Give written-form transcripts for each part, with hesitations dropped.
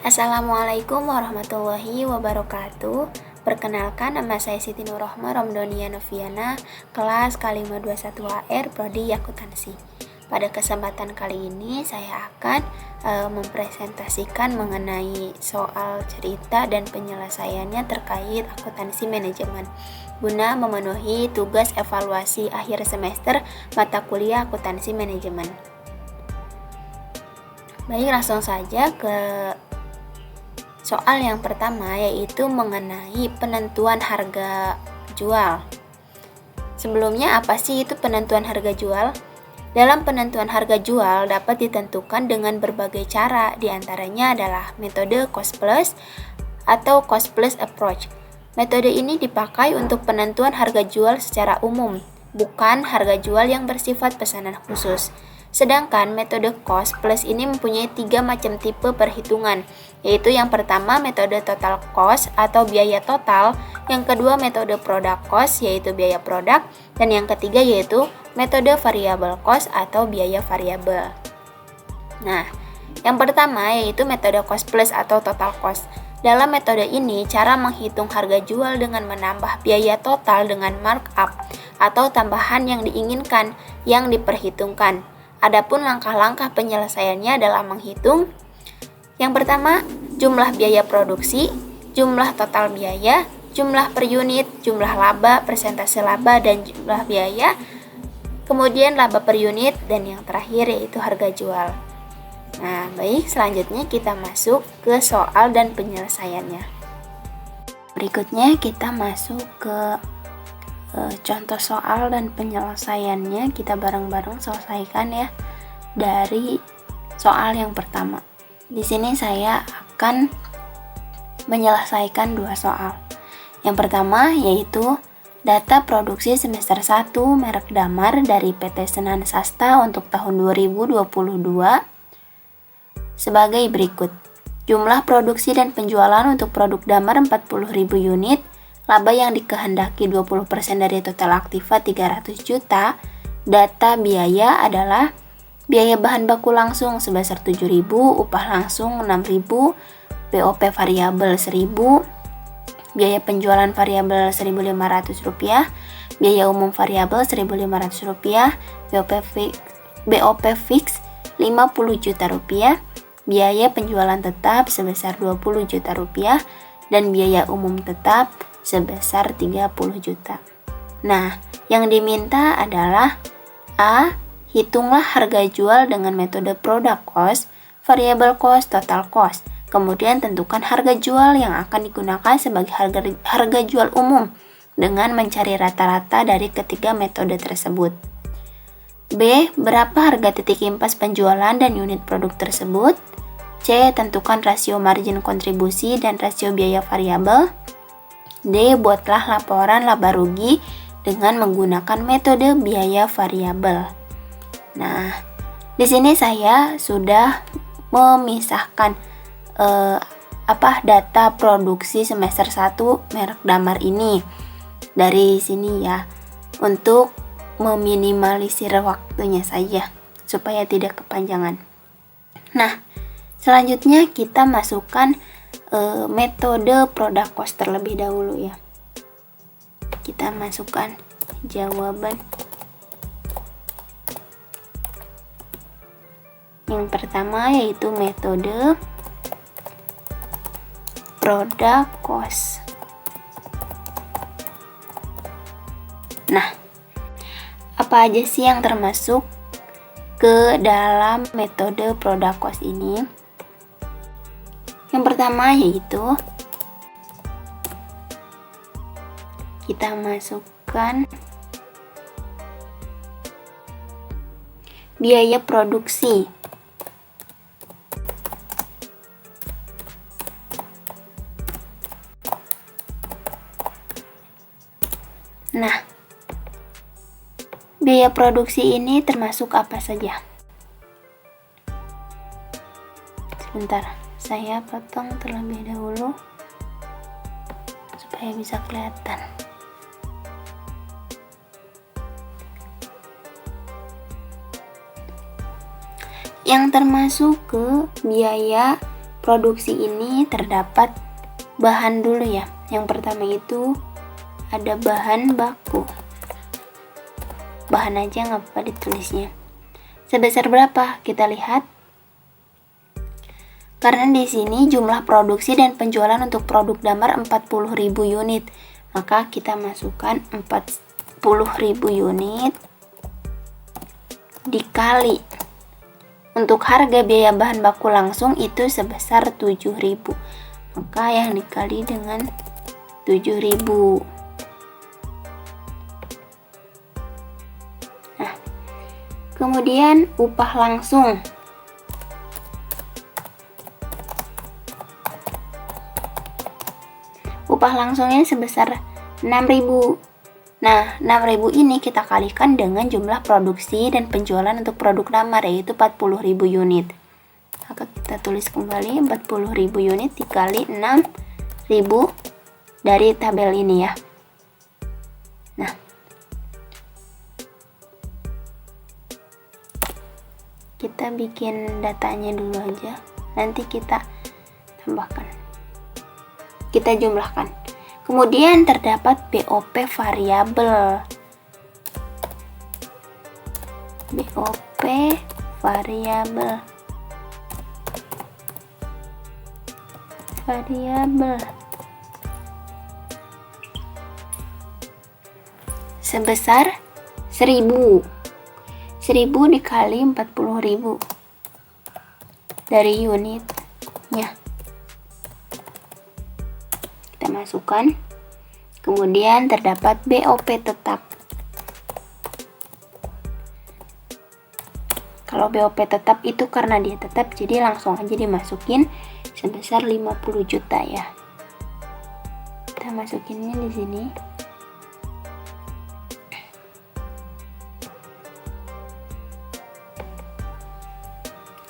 Assalamualaikum warahmatullahi wabarakatuh. Perkenalkan, nama saya Siti Nurrohmah Romdonia Noviana, kelas K521HR, Prodi Akuntansi. Pada kesempatan kali ini saya akan mempresentasikan mengenai soal cerita dan penyelesaiannya terkait akuntansi manajemen guna memenuhi tugas evaluasi akhir semester mata kuliah akuntansi manajemen. Baik, langsung saja ke soal yang pertama, yaitu mengenai penentuan harga jual. Sebelumnya, apa sih itu penentuan harga jual? Dalam penentuan harga jual dapat ditentukan dengan berbagai cara, diantaranya adalah metode cost plus atau cost plus approach. Metode ini dipakai untuk penentuan harga jual secara umum, bukan harga jual yang bersifat pesanan khusus. Sedangkan metode cost plus ini mempunyai 3 macam tipe perhitungan, yaitu yang pertama metode total cost atau biaya total, yang kedua metode product cost yaitu biaya produk, dan yang ketiga yaitu metode variable cost atau biaya variabel. Nah, yang pertama yaitu metode cost plus atau total cost. Dalam metode ini, cara menghitung harga jual dengan menambah biaya total dengan markup atau tambahan yang diinginkan yang diperhitungkan. Adapun langkah-langkah penyelesaiannya adalah menghitung yang pertama, jumlah biaya produksi, jumlah total biaya, jumlah per unit, jumlah laba, persentase laba, dan jumlah biaya, kemudian laba per unit, dan yang terakhir yaitu harga jual. Nah, baik, selanjutnya kita masuk ke soal dan penyelesaiannya. Berikutnya kita masuk ke contoh soal dan penyelesaiannya. Kita bareng-bareng selesaikan ya dari soal yang pertama. Di sini saya akan menyelesaikan 2 soal. Yang pertama yaitu data produksi semester 1 merek Damar dari PT Senan Sasta untuk tahun 2022 sebagai berikut. Jumlah produksi dan penjualan untuk produk Damar 40.000 unit, laba yang dikehendaki 20% dari total aktiva 300 juta. Data biaya adalah biaya bahan baku langsung sebesar 7.000, upah langsung 6.000, BOP variabel 1.000, biaya penjualan variabel Rp1.500, biaya umum variabel Rp1.500, BOP fix 50 juta rupiah, biaya penjualan tetap sebesar 20 juta rupiah, dan biaya umum tetap sebesar 30 juta. Nah, yang diminta adalah A. Hitunglah harga jual dengan metode product cost, variable cost, total cost. Kemudian tentukan harga jual yang akan digunakan sebagai harga jual umum dengan mencari rata-rata dari ketiga metode tersebut. B. Berapa harga titik impas penjualan dan unit produk tersebut? C. Tentukan rasio margin kontribusi dan rasio biaya variabel. D. Buatlah laporan laba rugi dengan menggunakan metode biaya variabel. Nah, di sini saya sudah memisahkan data produksi semester 1 merek Damar ini dari sini ya, untuk meminimalisir waktunya saja supaya tidak kepanjangan. Nah, selanjutnya kita masukkan metode product cost terlebih dahulu ya. Kita masukkan jawaban. Yang pertama yaitu metode product cost. Nah, apa aja sih yang termasuk ke dalam metode product cost ini? Yang pertama yaitu kita masukkan biaya produksi. Nah, biaya produksi ini termasuk apa saja? Sebentar, saya potong terlebih dahulu supaya bisa kelihatan. Yang termasuk ke biaya produksi ini terdapat bahan dulu ya. Yang pertama itu ada bahan baku. Bahan aja nggak apa-apa ditulisnya. Sebesar berapa? Kita lihat. Karena di sini jumlah produksi dan penjualan untuk produk damar 40.000 unit, maka kita masukkan 40.000 unit dikali. Untuk harga biaya bahan baku langsung itu sebesar 7.000. Maka yang dikali dengan 7.000. Nah, kemudian upah langsung. Upah langsungnya sebesar 6.000. Nah, 6.000 ini kita kalikan dengan jumlah produksi dan penjualan untuk produk damar, yaitu 40.000 unit. Maka kita tulis kembali 40.000 unit dikali 6.000 dari tabel ini ya. Nah, kita bikin datanya dulu aja, nanti kita tambahkan. Kita jumlahkan. Kemudian terdapat BOP variabel. BOP variabel. Sebesar 1.000. 1.000 dikali 40.000 dari unitnya. Kita masukkan. Kemudian terdapat BOP tetap. Kalau BOP tetap itu karena dia tetap, jadi langsung aja dimasukin sebesar 50 juta ya. Kita masukinnya di sini.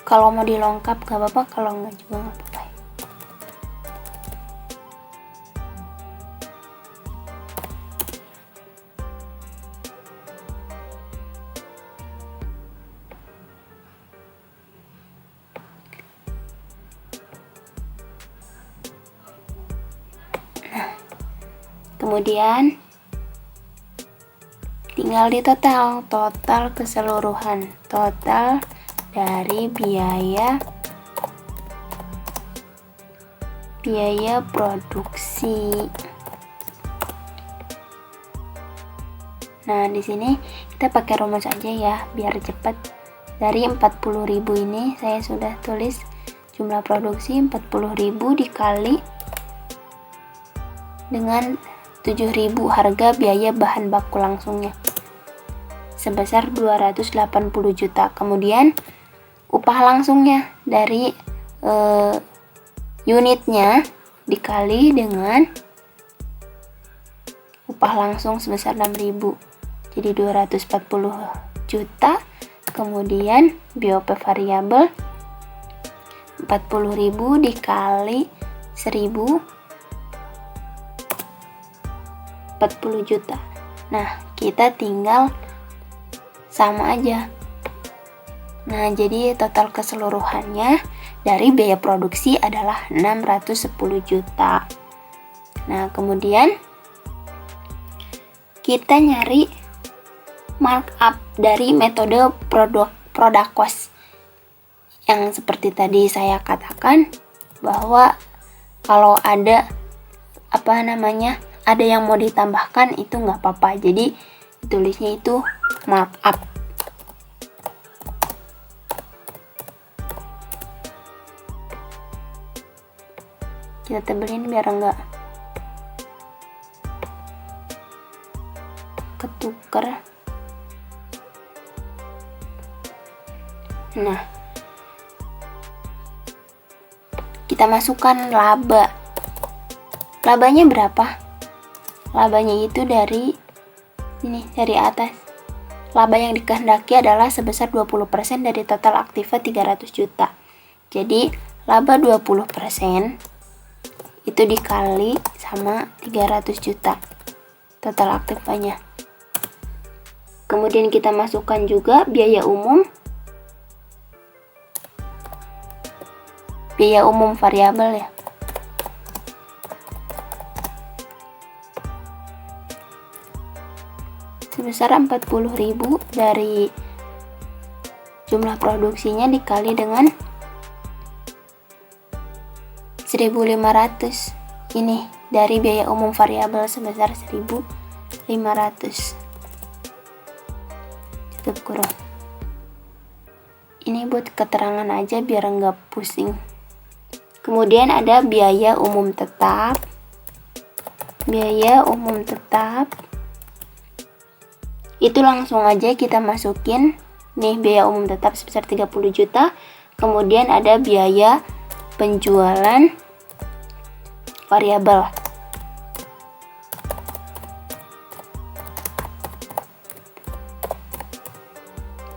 Kalau mau dilengkap gak apa-apa, kalau enggak juga gak apa-apa. Kemudian tinggal di total keseluruhan, total dari biaya produksi. Nah, di sini kita pakai rumus aja ya biar cepat. Dari 40.000 ini saya sudah tulis jumlah produksi 40.000 dikali dengan 7.000 harga biaya bahan baku langsungnya sebesar 280 juta. Kemudian upah langsungnya dari unitnya dikali dengan upah langsung sebesar 6.000, jadi 240 juta. Kemudian BOP variabel 40.000 dikali 1.000, 40 juta. Nah, kita tinggal sama aja. Nah, jadi total keseluruhannya dari biaya produksi adalah 610 juta. Nah, kemudian kita nyari markup dari metode product cost. Yang seperti tadi saya katakan bahwa kalau ada ada yang mau ditambahkan itu nggak apa-apa, jadi tulisnya itu markup. Kita tebelin biar nggak ketuker. Nah, kita masukkan laba. Labanya berapa? Labanya itu dari atas. Laba yang dikehendaki adalah sebesar 20% dari total aktiva 300 juta. Jadi laba 20% itu dikali sama 300 juta total aktivanya. Kemudian kita masukkan juga biaya umum biaya umum variabel ya. Sebesar 40.000 dari jumlah produksinya dikali dengan 1.500. Ini dari biaya umum variabel sebesar 1.500. Tutup kurung. Ini buat keterangan aja biar nggak pusing. Kemudian ada biaya umum tetap. Biaya umum tetap itu langsung aja kita masukin. Nih, biaya umum tetap sebesar 30 juta. Kemudian ada biaya penjualan variabel.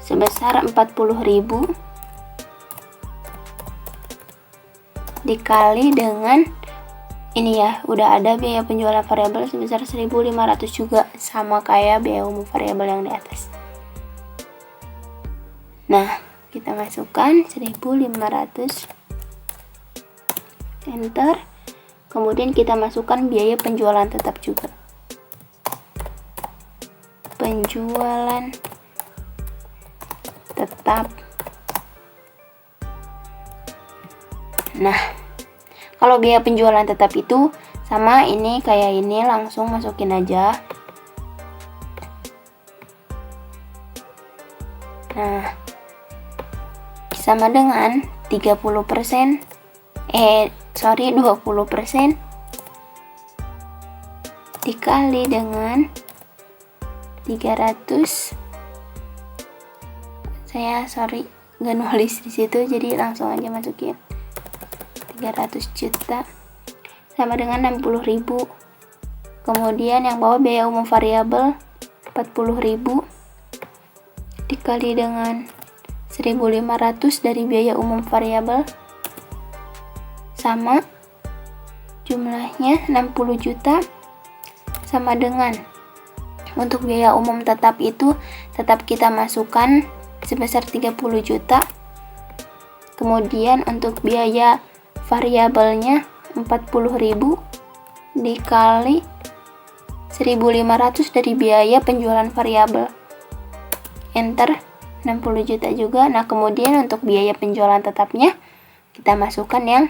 Sebesar 40.000 dikali dengan ini ya, udah ada biaya penjualan variabel sebesar 1.500 juga, sama kayak biaya umum variabel yang di atas. Nah, kita masukkan 1.500, enter. Kemudian kita masukkan biaya penjualan tetap juga. Penjualan tetap. Nah, kalau biaya penjualan tetap itu sama ini kayak ini, langsung masukin aja. Nah, sama dengan 30%, 20% dikali dengan 300. Saya nggak nulis di situ, jadi langsung aja masukin 300 juta sama dengan 60.000. Kemudian yang bawah biaya umum variabel 40.000 dikali dengan 1.500 dari biaya umum variabel sama jumlahnya 60 juta sama dengan, untuk biaya umum tetap itu tetap kita masukkan sebesar 30 juta. Kemudian untuk biaya variabelnya 40.000 dikali 1.500 dari biaya penjualan variabel, enter. 60 juta juga. Nah, kemudian untuk biaya penjualan tetapnya kita masukkan yang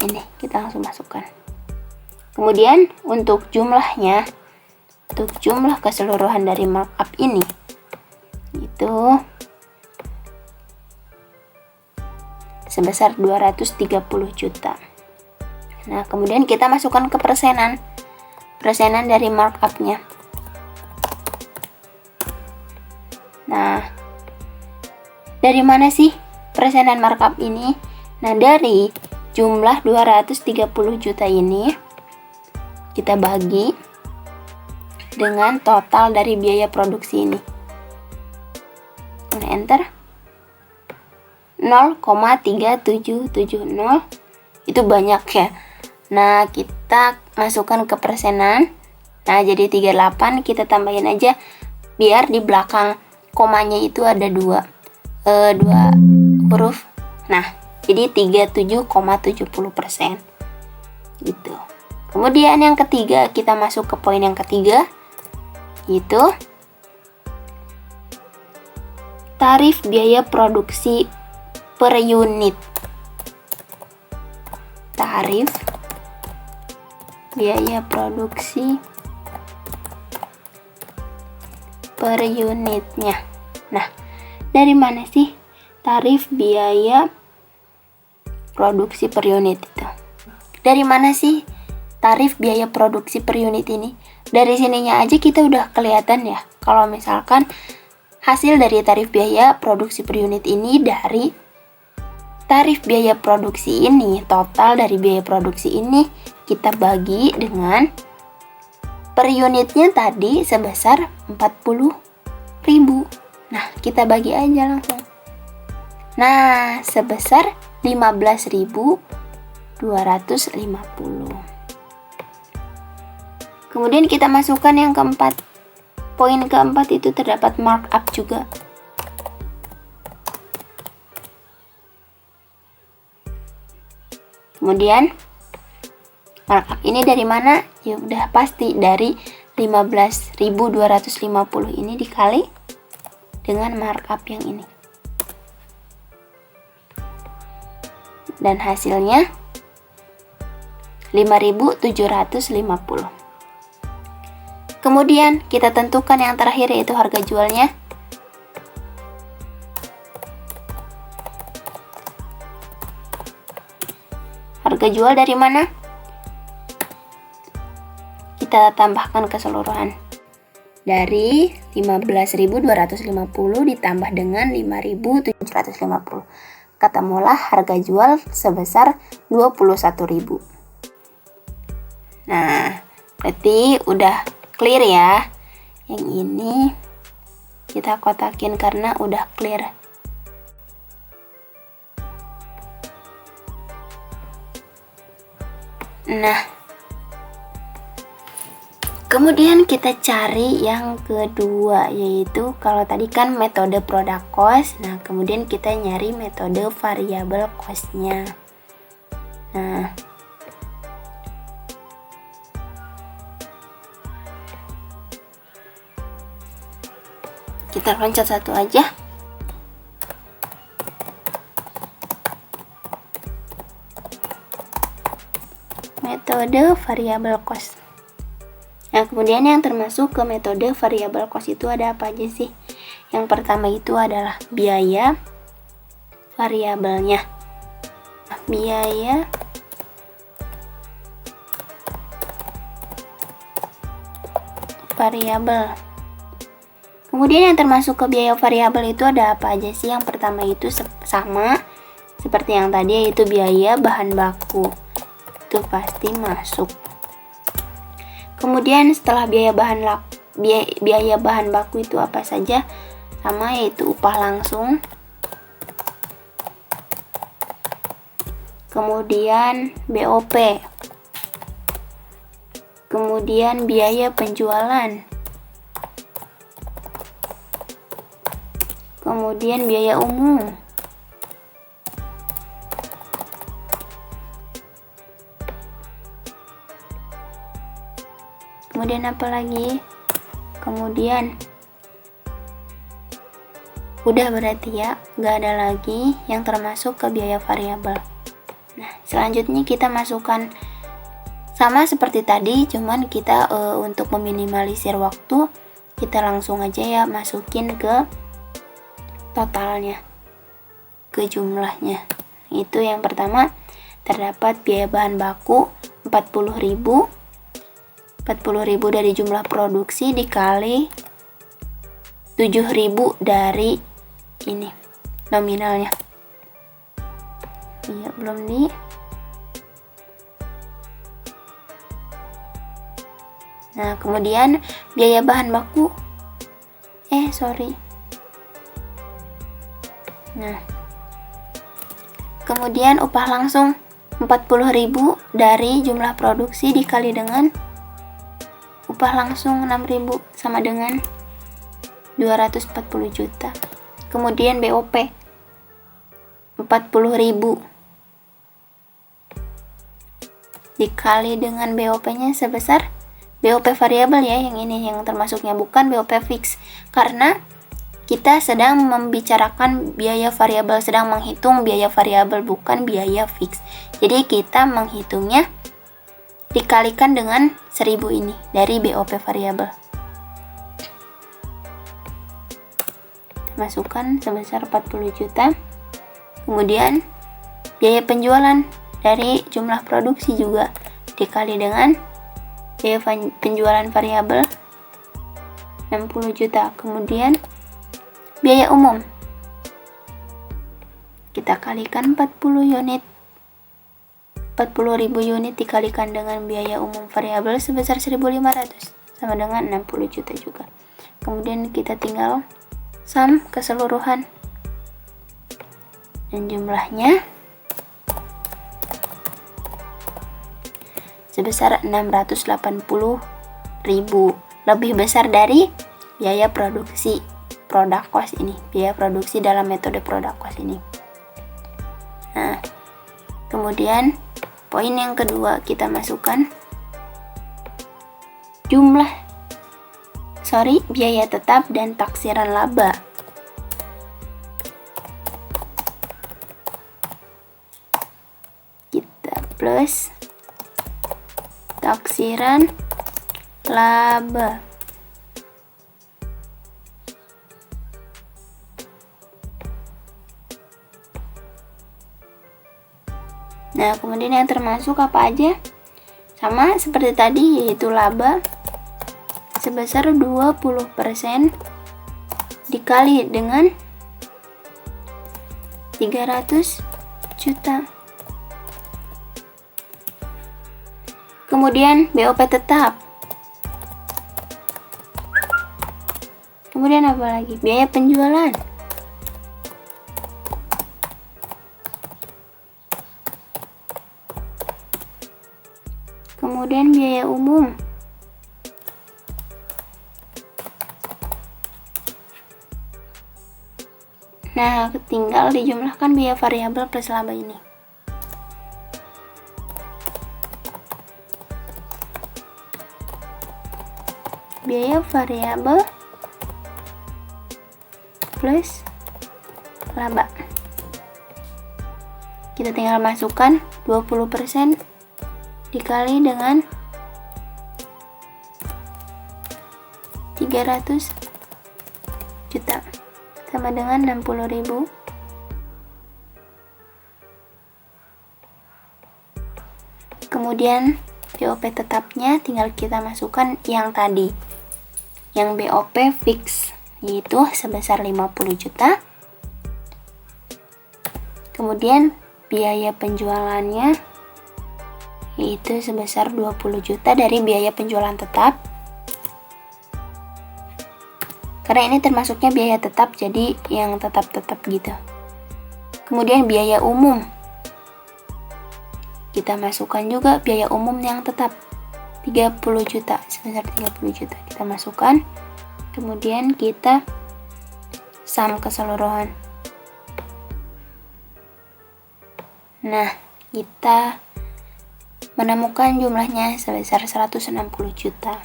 ini, kita langsung masukkan. Kemudian untuk jumlahnya, untuk jumlah keseluruhan dari markup ini itu sebesar 230 juta. Nah, kemudian kita masukkan ke persenan dari markupnya. Nah, dari mana sih persenan markup ini? Nah, dari jumlah 230 juta ini kita bagi dengan total dari biaya produksi ini. Nah, enter. 0,3770 itu banyak ya. Nah, kita masukkan ke persenan. Nah, jadi 38 kita tambahin aja biar di belakang komanya itu ada dua huruf. Nah, jadi 37,70% gitu. Kemudian yang ketiga, kita masuk ke poin yang ketiga, yaitu tarif biaya produksi per unit. Tarif biaya produksi per unitnya. Nah, dari mana sih tarif biaya produksi per unit itu? Dari mana sih tarif biaya produksi per unit ini? Dari sininya aja kita udah kelihatan ya, kalau misalkan hasil dari tarif biaya produksi per unit ini dari tarif biaya produksi ini, total dari biaya produksi ini kita bagi dengan per unitnya tadi sebesar 40.000. Nah, kita bagi aja langsung. Nah, sebesar 15.250. Kemudian kita masukkan yang keempat. Poin keempat itu terdapat markup juga. Kemudian markup ini dari mana? Ya udah pasti dari 15.250 ini dikali dengan markup yang ini. Dan hasilnya 5.750. Kemudian kita tentukan yang terakhir yaitu harga jualnya. Harga jual dari mana? Kita tambahkan keseluruhan. Dari 15.250 ditambah dengan 5.750. Ketemulah harga jual sebesar 21.000. Nah, berarti udah clear ya. Yang ini kita kotakin karena udah clear. Nah, kemudian kita cari yang kedua, yaitu kalau tadi kan metode product cost. Nah, kemudian kita nyari metode variable cost-nya. Nah, kita loncat satu aja. Metode variable cost. Nah, kemudian yang termasuk ke metode variable cost itu ada apa aja sih? Yang pertama itu adalah biaya variabelnya. Biaya variabel. Kemudian yang termasuk ke biaya variabel itu ada apa aja sih? Yang pertama itu sama seperti yang tadi, yaitu biaya bahan baku. Itu pasti masuk. Kemudian setelah biaya bahan baku itu apa saja? Sama, yaitu upah langsung. Kemudian BOP. Kemudian biaya penjualan. Kemudian biaya umum. Kemudian apa lagi? Kemudian udah berarti ya, nggak ada lagi yang termasuk ke biaya variabel. Nah, selanjutnya kita masukkan sama seperti tadi, cuman kita untuk meminimalisir waktu, kita langsung aja ya masukin ke totalnya, ke jumlahnya. Itu yang pertama, terdapat biaya bahan baku 40.000 dari jumlah produksi dikali 7.000 dari ini nominalnya. Iya, belum di. Nah, kemudian biaya bahan baku Nah, kemudian upah langsung 40.000 dari jumlah produksi dikali dengan upah langsung 6.000 sama dengan 240 juta. Kemudian BOP 40.000 dikali dengan BOP-nya sebesar BOP variabel ya, yang ini yang termasuknya, bukan BOP fix, karena kita sedang membicarakan biaya variabel, sedang menghitung biaya variabel, bukan biaya fix. Jadi kita menghitungnya dikalikan dengan 1.000 ini dari BOP variabel. Masukkan sebesar 40 juta. Kemudian biaya penjualan dari jumlah produksi juga dikali dengan biaya penjualan variabel 60 juta. Kemudian biaya umum kita kalikan 40.000 unit dikalikan dengan biaya umum variabel sebesar 1.500 sama dengan 60 juta juga. Kemudian kita tinggal sum keseluruhan dan jumlahnya sebesar 680.000, lebih besar dari biaya produksi product cost ini, biaya produksi dalam metode product cost ini. Nah, kemudian poin yang kedua kita masukkan biaya tetap dan taksiran laba. Kita plus taksiran laba. Nah, kemudian yang termasuk apa aja? Sama seperti tadi, yaitu laba sebesar 20% dikali dengan 300 juta. Kemudian BOP tetap. Kemudian apa lagi? Biaya penjualan. Kemudian biaya umum. Nah, tinggal dijumlahkan biaya variabel plus laba ini. Biaya variabel plus laba. Kita tinggal masukkan 20% dikali dengan 300 juta sama dengan 60.000. Kemudian BOP tetapnya tinggal kita masukkan yang tadi, yang BOP fix, yaitu sebesar 50 juta. Kemudian biaya penjualannya yaitu sebesar 20 juta dari biaya penjualan tetap. Karena ini termasuknya biaya tetap, jadi yang tetap-tetap gitu. Kemudian biaya umum. Kita masukkan juga biaya umum yang tetap 30 juta, sebesar 30 juta. Kita masukkan. Kemudian kita sum keseluruhan. Nah, kita menemukan jumlahnya sebesar 160 juta.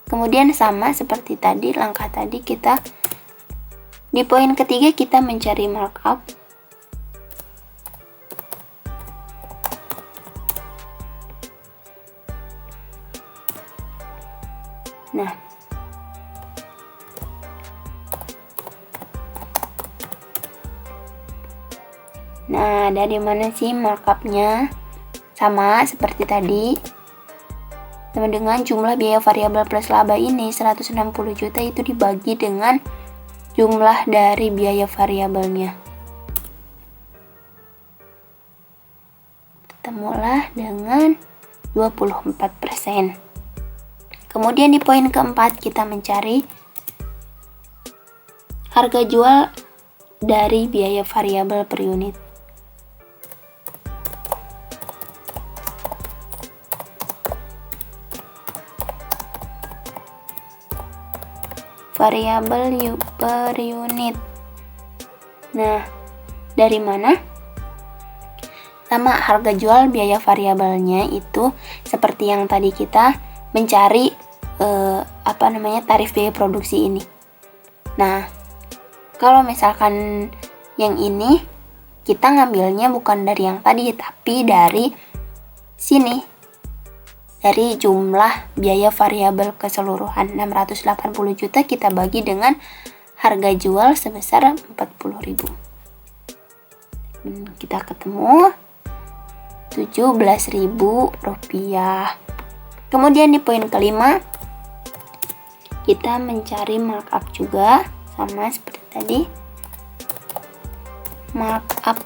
Kemudian sama seperti tadi, langkah tadi kita di poin ketiga kita mencari markup. Nah, dari mana sih markupnya? Sama seperti tadi, sama dengan jumlah biaya variabel plus laba ini 160 juta itu dibagi dengan jumlah dari biaya variabelnya. Ketemulah dengan 24%. Kemudian di poin keempat kita mencari harga jual dari biaya variabel per unit. Variabel per unit. Nah, dari mana? Sama harga jual biaya variabelnya itu seperti yang tadi kita mencari tarif biaya produksi ini. Nah, kalau misalkan yang ini kita ngambilnya bukan dari yang tadi tapi dari sini. Dari jumlah biaya variabel keseluruhan 680 juta kita bagi dengan harga jual sebesar 40.000. Kita ketemu 17.000 rupiah. Kemudian di poin kelima kita mencari markup juga, sama seperti tadi. Markup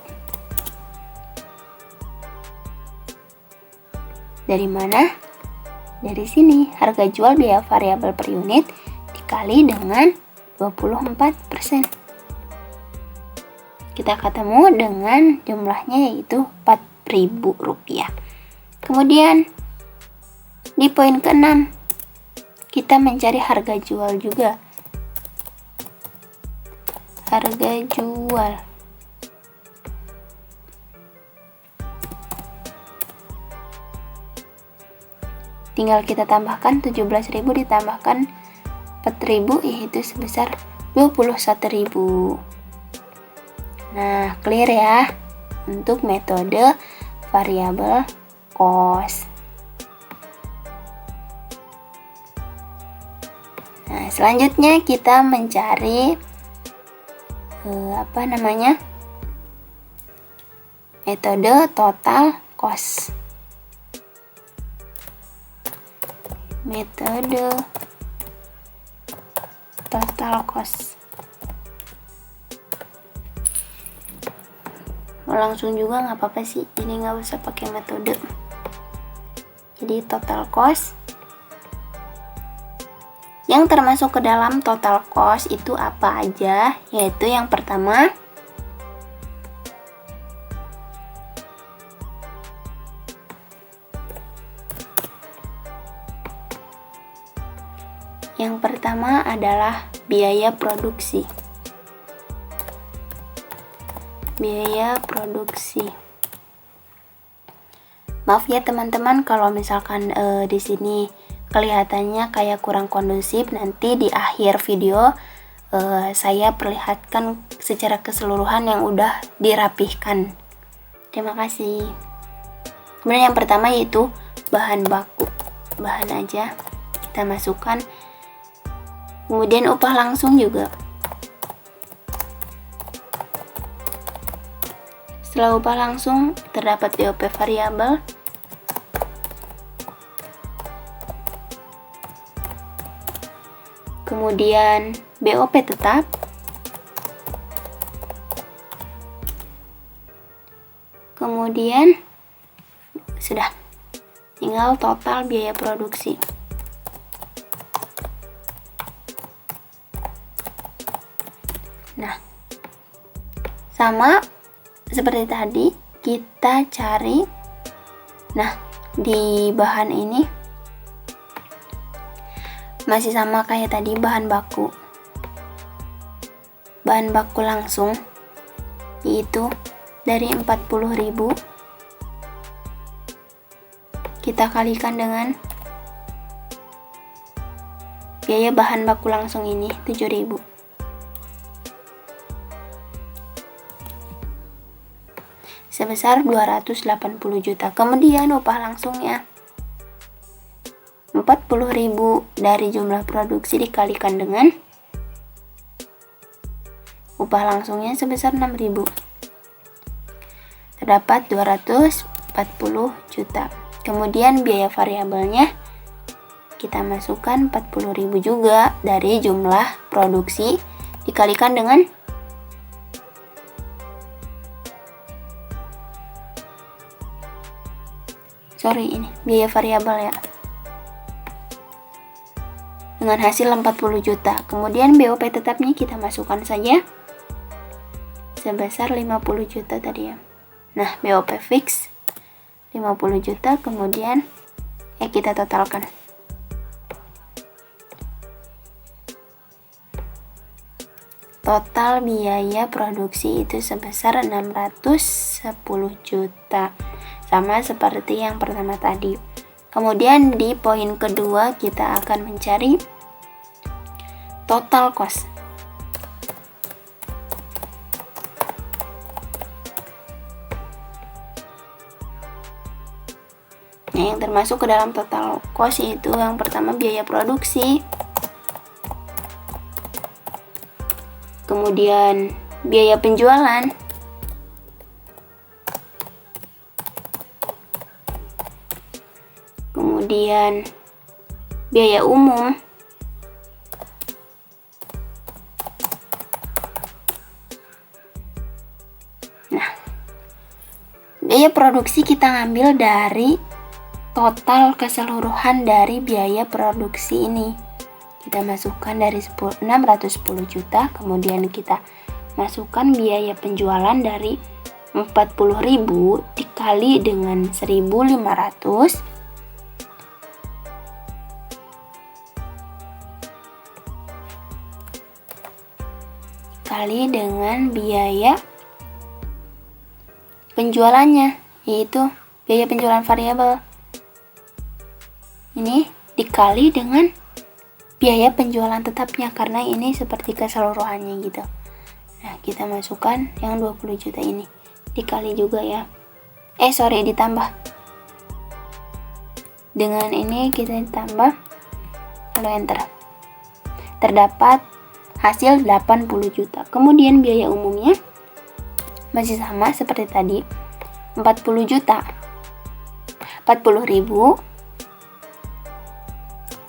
dari mana? Dari sini, harga jual biaya variabel per unit dikali dengan 24%. Kita ketemu dengan jumlahnya yaitu 4.000 rupiah. Kemudian di poin ke-6 kita mencari harga jual juga. Harga jual. tinggal kita tambahkan 17.000 ditambahkan 4.000 yaitu sebesar 21.000. Nah, clear ya untuk metode variabel cost. Nah, selanjutnya kita mencari metode total cost. Metode total cost. Langsung juga nggak apa-apa sih, ini nggak usah pakai metode. Jadi total cost yang termasuk ke dalam total cost itu apa aja, yaitu yang pertama adalah biaya produksi. Biaya produksi. Maaf ya teman-teman kalau misalkan di sini kelihatannya kayak kurang kondusif, nanti di akhir video saya perlihatkan secara keseluruhan yang udah dirapihkan. Terima kasih. Kemudian yang pertama yaitu bahan baku. Bahan aja kita masukkan. Kemudian upah langsung juga. Setelah upah langsung terdapat BOP variabel. Kemudian BOP tetap. Kemudian sudah, tinggal total biaya produksi. Nah, sama seperti tadi kita cari. Nah, di bahan ini masih sama kayak tadi, bahan baku. Bahan baku langsung yaitu dari 40.000 kita kalikan dengan biaya bahan baku langsung ini 7.000. Sebesar 280 juta. Kemudian upah langsungnya 40.000 dari jumlah produksi dikalikan dengan upah langsungnya sebesar 6.000. Terdapat 240 juta. Kemudian biaya variabelnya kita masukkan 40.000 juga dari jumlah produksi dikalikan dengan ini biaya variabel ya, dengan hasil 40 juta. Kemudian BOP tetapnya kita masukkan saja sebesar 50 juta tadi ya. Nah, BOP fix 50 juta, kemudian kita totalkan. Total biaya produksi itu sebesar 610 juta. Sama seperti yang pertama tadi. Kemudian di poin kedua kita akan mencari total cost. Nah, yang termasuk ke dalam total cost yaitu yang pertama biaya produksi, kemudian biaya penjualan, kemudian biaya umum, nah, biaya produksi kita ngambil dari total keseluruhan dari biaya produksi ini. Kita masukkan dari 610 juta, kemudian kita masukkan biaya penjualan dari 40.000 dikali dengan 1.500 kali dengan biaya penjualannya, yaitu biaya penjualan variabel ini dikali dengan biaya penjualan tetapnya, karena ini seperti keseluruhannya gitu. Nah, kita masukkan yang 20 juta ini, dikali juga ya. Ditambah. Dengan ini kita ditambah, lalu enter. Terdapat hasil 80 juta. Kemudian biaya umumnya masih sama seperti tadi, 40 juta. 40.000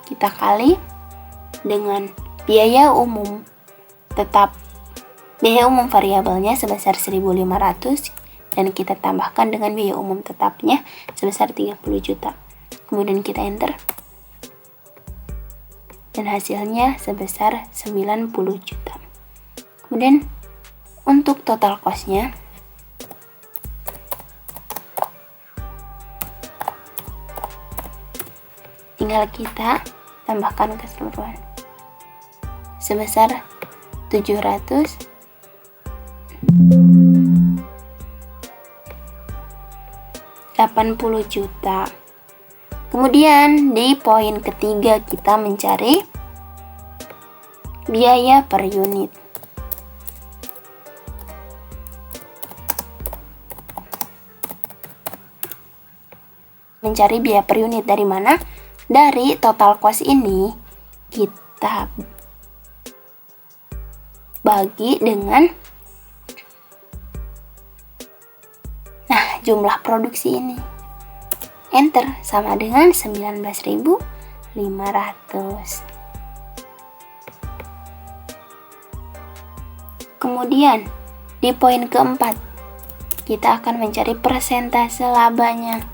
kita kali dengan biaya umum tetap. Biaya umum variabelnya sebesar 1.500 dan kita tambahkan dengan biaya umum tetapnya sebesar 30 juta. Kemudian kita enter. Dan hasilnya sebesar 90 juta. Kemudian untuk total cost-nya tinggal kita tambahkan keseluruhan sebesar 780 juta. Kemudian di poin ketiga kita mencari biaya per unit. Mencari biaya per unit dari mana? Dari total cost ini kita bagi dengan jumlah produksi ini. Enter, sama dengan 19.500. Kemudian di poin keempat kita akan mencari persentase labanya.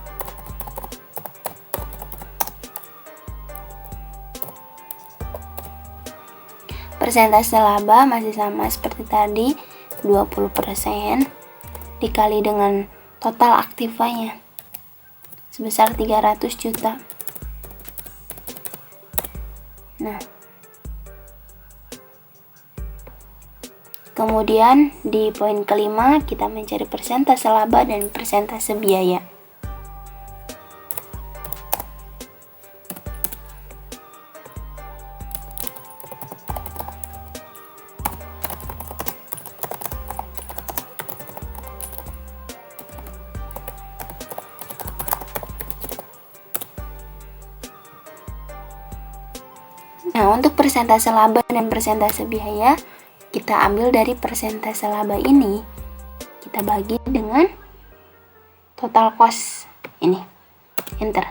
Persentase laba masih sama seperti tadi, 20% dikali dengan total aktivanya sebesar 300 juta. Nah, kemudian di poin kelima kita mencari persentase laba dan persentase biaya. Nah, untuk persentase laba dan persentase biaya, kita ambil dari persentase laba ini, kita bagi dengan total cost ini. Enter.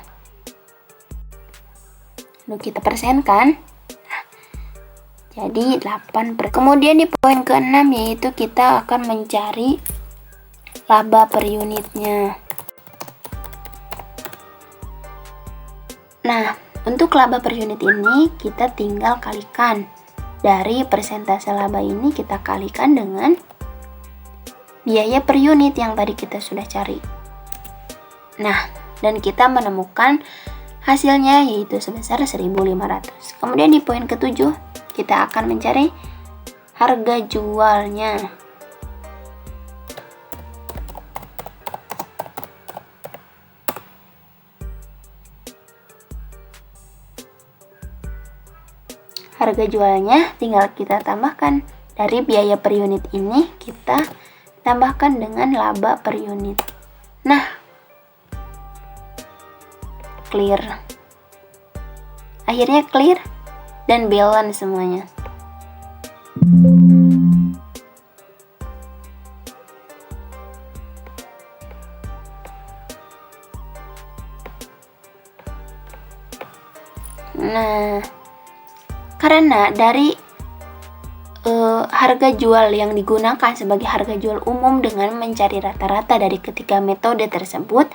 Lalu kita persenkan. Jadi 8%. Kemudian di poin ke-6 yaitu kita akan mencari laba per unitnya. Nah, untuk laba per unit ini kita tinggal kalikan. Dari persentase laba ini kita kalikan dengan biaya per unit yang tadi kita sudah cari. Nah, dan kita menemukan hasilnya yaitu sebesar 1.500. Kemudian di poin ke-7 kita akan mencari harga jualnya. Harga jualnya tinggal kita tambahkan dari biaya per unit ini, kita tambahkan dengan laba per unit. Nah, clear. Akhirnya clear dan balance semuanya. Nah, karena dari harga jual yang digunakan sebagai harga jual umum dengan mencari rata-rata dari ketiga metode tersebut,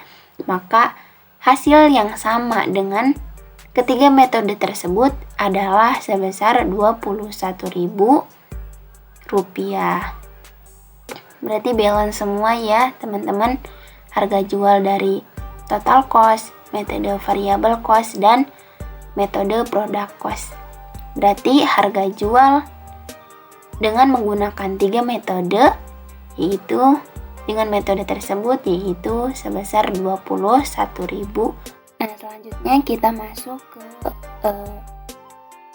maka hasil yang sama dengan ketiga metode tersebut adalah sebesar Rp21.000. Berarti balance semua ya teman-teman, harga jual dari total cost, metode variable cost, dan metode product cost. Berarti harga jual dengan menggunakan 3 metode, yaitu dengan metode tersebut yaitu sebesar Rp21.000. Nah, Nah, selanjutnya kita masuk ke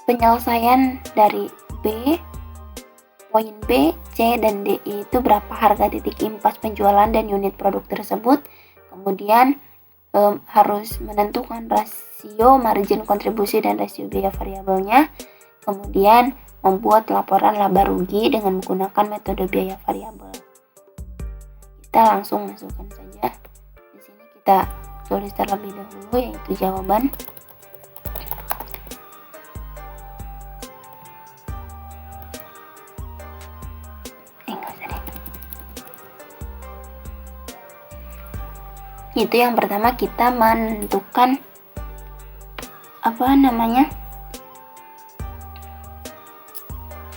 penyelesaian dari B, poin B, C, dan D, itu berapa harga titik impas penjualan dan unit produk tersebut. Kemudian harus menentukan rasio margin kontribusi dan rasio biaya variabelnya. Kemudian membuat laporan laba rugi dengan menggunakan metode biaya variabel. Kita langsung masukkan saja. Di sini kita tulis terlebih dahulu, yaitu jawaban. Itu yang pertama, kita menentukan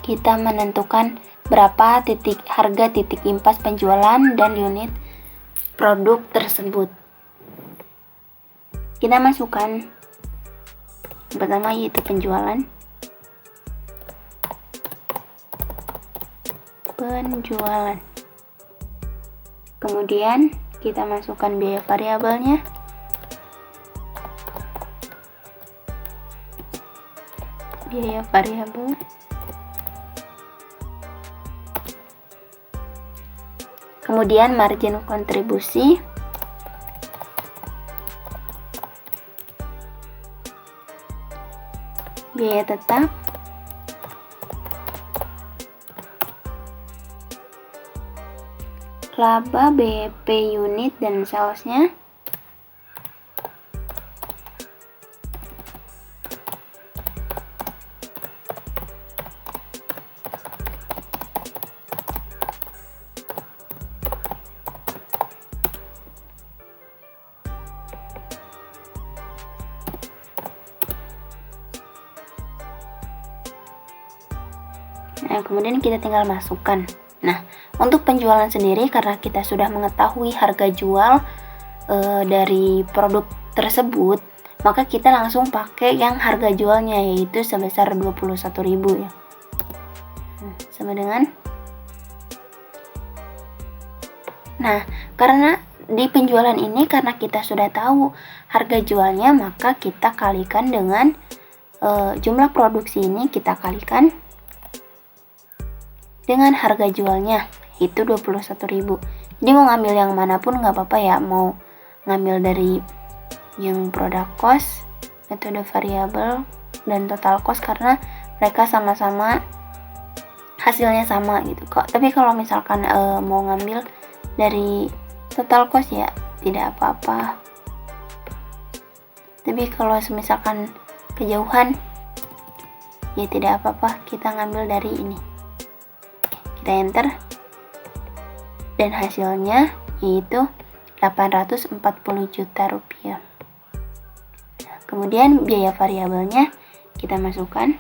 kita menentukan berapa harga titik impas penjualan dan unit produk tersebut. Kita masukkan yang pertama, yaitu penjualan. Kemudian kita masukkan biaya variabelnya. Kemudian margin kontribusi. Biaya tetap. Laba, BEP unit, dan salesnya. Nah, kemudian kita tinggal masukkan. Nah, untuk penjualan sendiri, karena kita sudah mengetahui harga jual dari produk tersebut, maka kita langsung pakai yang harga jualnya, yaitu sebesar 21.000 ya. Sama dengan. Nah, karena di penjualan ini, karena kita sudah tahu harga jualnya, maka kita kalikan dengan jumlah produksi ini, kita kalikan dengan harga jualnya, itu 21.000. Jadi mau ngambil yang manapun nggak apa-apa ya, mau ngambil dari yang product cost, metode variabel, dan total cost, karena mereka sama-sama hasilnya sama gitu kok. Tapi kalau misalkan mau ngambil dari total cost ya tidak apa-apa. Tapi kalau misalkan kejauhan ya tidak apa-apa, kita ngambil dari ini. Kita enter, dan hasilnya yaitu 840 juta rupiah. Kemudian biaya variabelnya kita masukkan.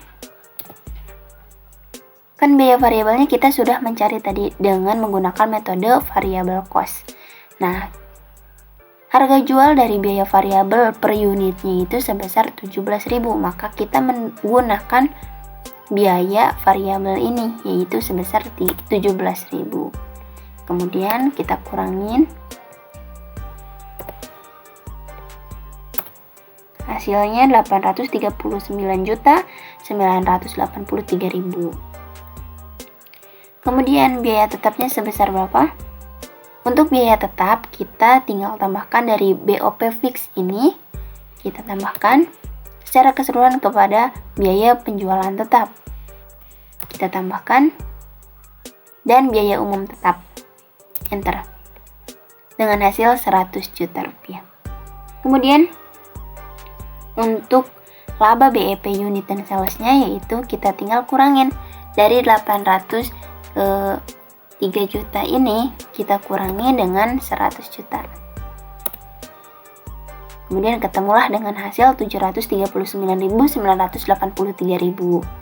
Kan biaya variabelnya kita sudah mencari tadi dengan menggunakan metode variable cost. Nah, harga jual dari biaya variabel per unitnya itu sebesar 17.000, maka kita menggunakan biaya variabel ini, yaitu sebesar 17.000. Kemudian kita kurangin, hasilnya 839.983.000. Kemudian biaya tetapnya sebesar berapa? Untuk biaya tetap kita tinggal tambahkan dari BOP fix ini, kita tambahkan secara keseluruhan kepada biaya penjualan tetap. Kita tambahkan, dan biaya umum tetap. Enter. Dengan hasil 100 juta rupiah. Kemudian untuk laba BEP unit dan salesnya, yaitu kita tinggal kurangin dari 800 ke 3 juta ini, kita kurangi dengan 100 juta. Kemudian ketemulah dengan hasil 739.983.000.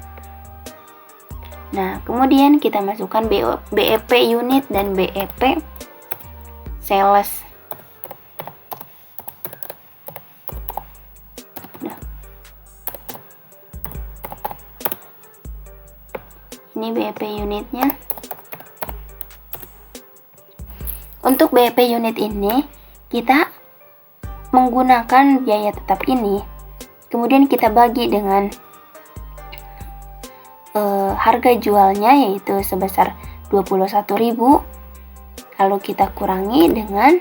Nah, kemudian kita masukkan BEP unit dan BEP sales. Nah, ini BEP unitnya. Untuk BEP unit ini kita menggunakan biaya tetap ini, kemudian kita bagi dengan harga jualnya yaitu sebesar 21.000, lalu kita kurangi dengan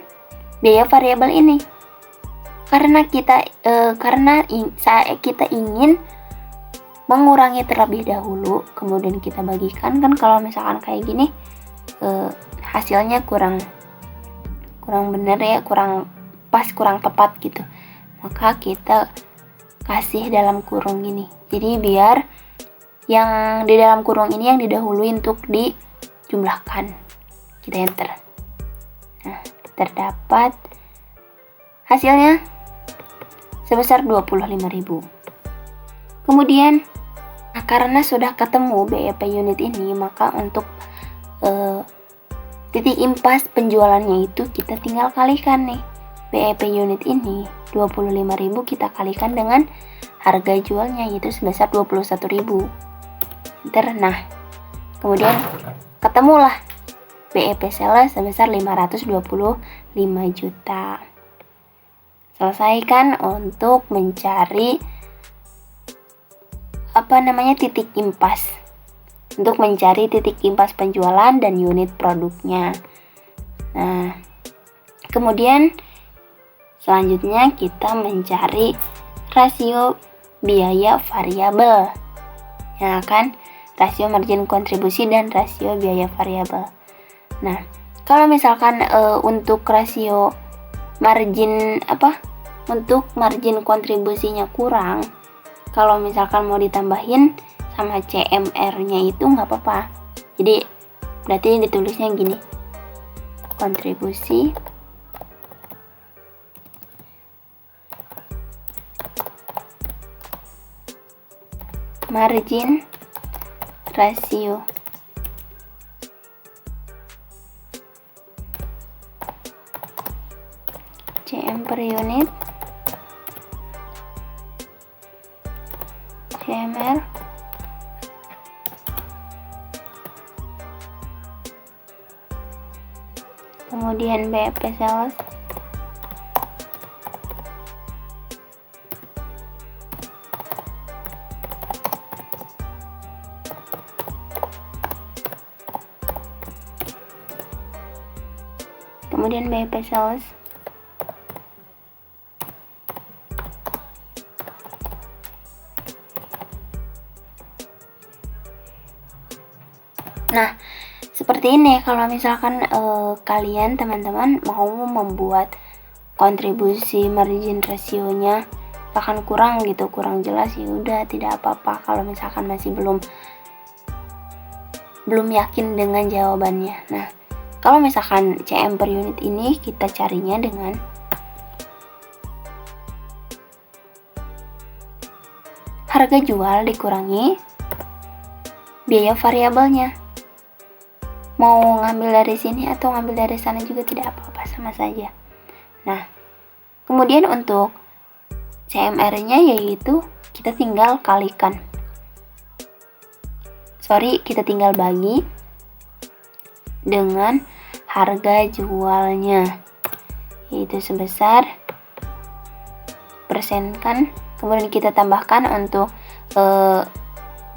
biaya variabel ini. Karena kita ingin mengurangi terlebih dahulu, kemudian kita bagikan, kan kalau misalkan kayak gini hasilnya kurang benar ya, kurang pas, kurang tepat gitu. Maka kita kasih dalam kurung gini. Jadi biar yang di dalam kurung ini yang didahului untuk dijumlahkan. Kita enter. Nah, terdapat hasilnya sebesar 25.000. Kemudian karena sudah ketemu BEP unit ini, maka untuk titik impas penjualannya itu kita tinggal kalikan nih. BEP unit ini 25.000 kita kalikan dengan harga jualnya yaitu sebesar 21.000. Nah, kemudian ketemulah BEP sales sebesar 525 juta. Selesaikan untuk mencari titik impas. Untuk mencari titik impas penjualan dan unit produknya. Nah, kemudian selanjutnya kita mencari rasio biaya variabel. Ya kan? Rasio margin kontribusi dan rasio biaya variabel. Nah, kalau misalkan untuk rasio margin untuk margin kontribusinya kurang, kalau misalkan mau ditambahin sama CMR-nya itu nggak apa-apa. Jadi berarti ditulisnya gini, kontribusi margin rasio CM per unit, CMR kemudian BEP sales kemudian BEP sales Nah, seperti ini kalau misalkan kalian teman-teman mau membuat kontribusi margin rasionya bahkan kurang jelas, ya udah tidak apa-apa kalau misalkan masih belum yakin dengan jawabannya. Nah, kalau misalkan CM per unit ini kita carinya dengan harga jual dikurangi biaya variabelnya. Mau ngambil dari sini atau ngambil dari sana juga tidak apa-apa, sama saja. Nah, kemudian untuk CMR-nya yaitu kita tinggal kalikan. Kita tinggal bagi dengan harga jualnya yaitu sebesar persenkan, kemudian kita tambahkan untuk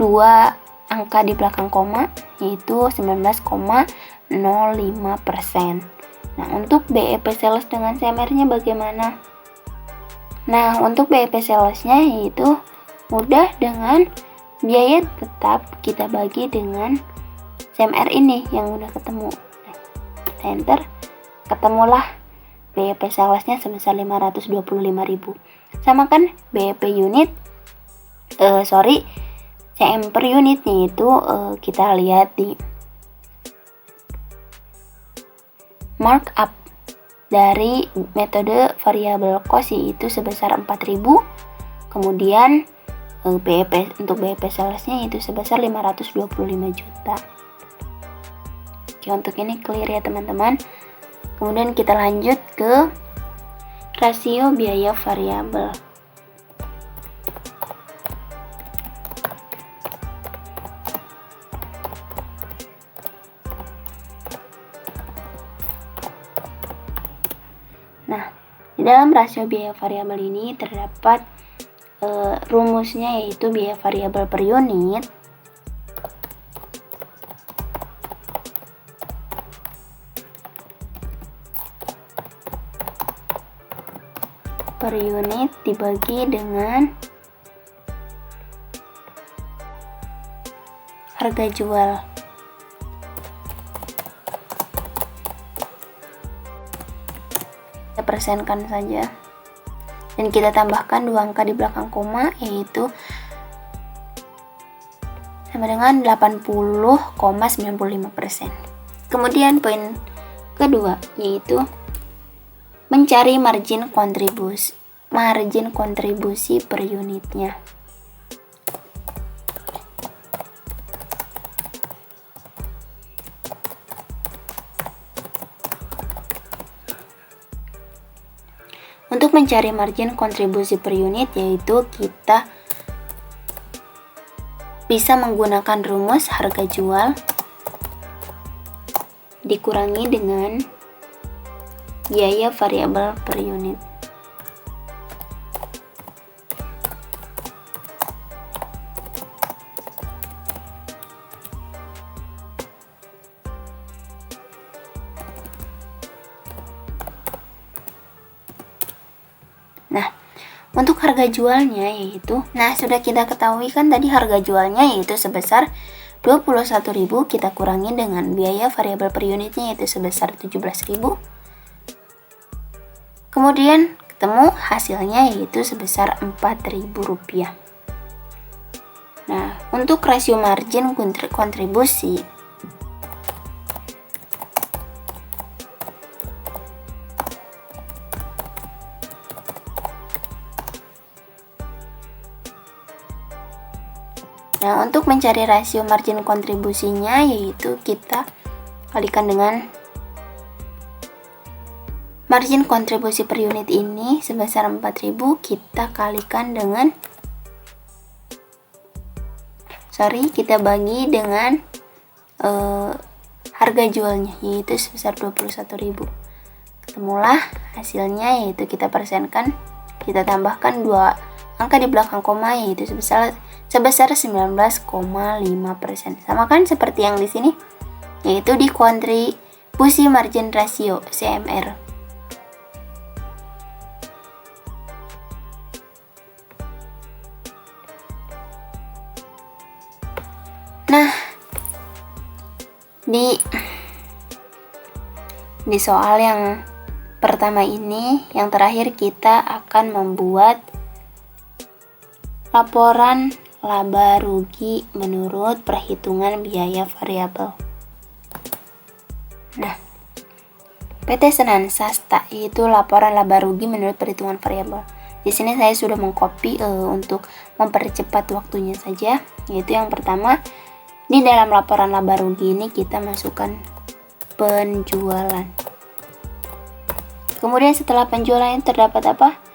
dua angka di belakang koma yaitu 19,05%. Nah, untuk BEP sales dengan CMR-nya bagaimana? Nah, untuk BEP sales-nya yaitu mudah, dengan biaya tetap kita bagi dengan CMR ini yang udah ketemu. Nah, kita enter, ketemulah BEP sales-nya sebesar 525.000. Sama kan BEP unit CM per unitnya itu kita lihat di markup dari metode variable cost itu sebesar 4.000. Kemudian untuk BEP salesnya itu sebesar 525 juta. Oke, untuk ini clear ya teman-teman. Kemudian kita lanjut ke rasio biaya variabel. Nah, di dalam rasio biaya variabel ini terdapat rumusnya, yaitu biaya variabel per unit dibagi dengan harga jual. Kita persenkan saja dan kita tambahkan 2 angka di belakang koma, yaitu sama dengan 80,95%. Kemudian poin kedua, yaitu mencari margin kontribusi per unitnya. Untuk mencari margin kontribusi per unit, yaitu kita bisa menggunakan rumus harga jual dikurangi dengan biaya variabel per unit. Nah, untuk harga jualnya yaitu, sudah kita ketahui kan tadi harga jualnya yaitu sebesar 21.000, kita kurangi dengan biaya variabel per unitnya yaitu sebesar 17.000. Kemudian ketemu hasilnya yaitu sebesar Rp4.000. Nah, untuk rasio margin kontribusi untuk mencari rasio margin kontribusinya yaitu kita kalikan dengan margin kontribusi per unit ini sebesar 4.000, kita kalikan dengan kita bagi dengan harga jualnya yaitu sebesar 21.000. Ketemulah hasilnya, yaitu kita persenkan, kita tambahkan 2 angka di belakang koma yaitu sebesar 19,5%. Sama kan seperti yang di sini, yaitu di kontribusi margin ratio CMR. Nah, di soal yang pertama ini, yang terakhir kita akan membuat laporan laba rugi menurut perhitungan biaya variabel. Nah, PT Senan Sasta itu laporan laba rugi menurut perhitungan variabel. Di sini saya sudah mengcopy untuk mempercepat waktunya saja, yaitu yang pertama, di dalam laporan laba rugi ini kita masukkan penjualan. Kemudian setelah penjualan itu terdapat apa?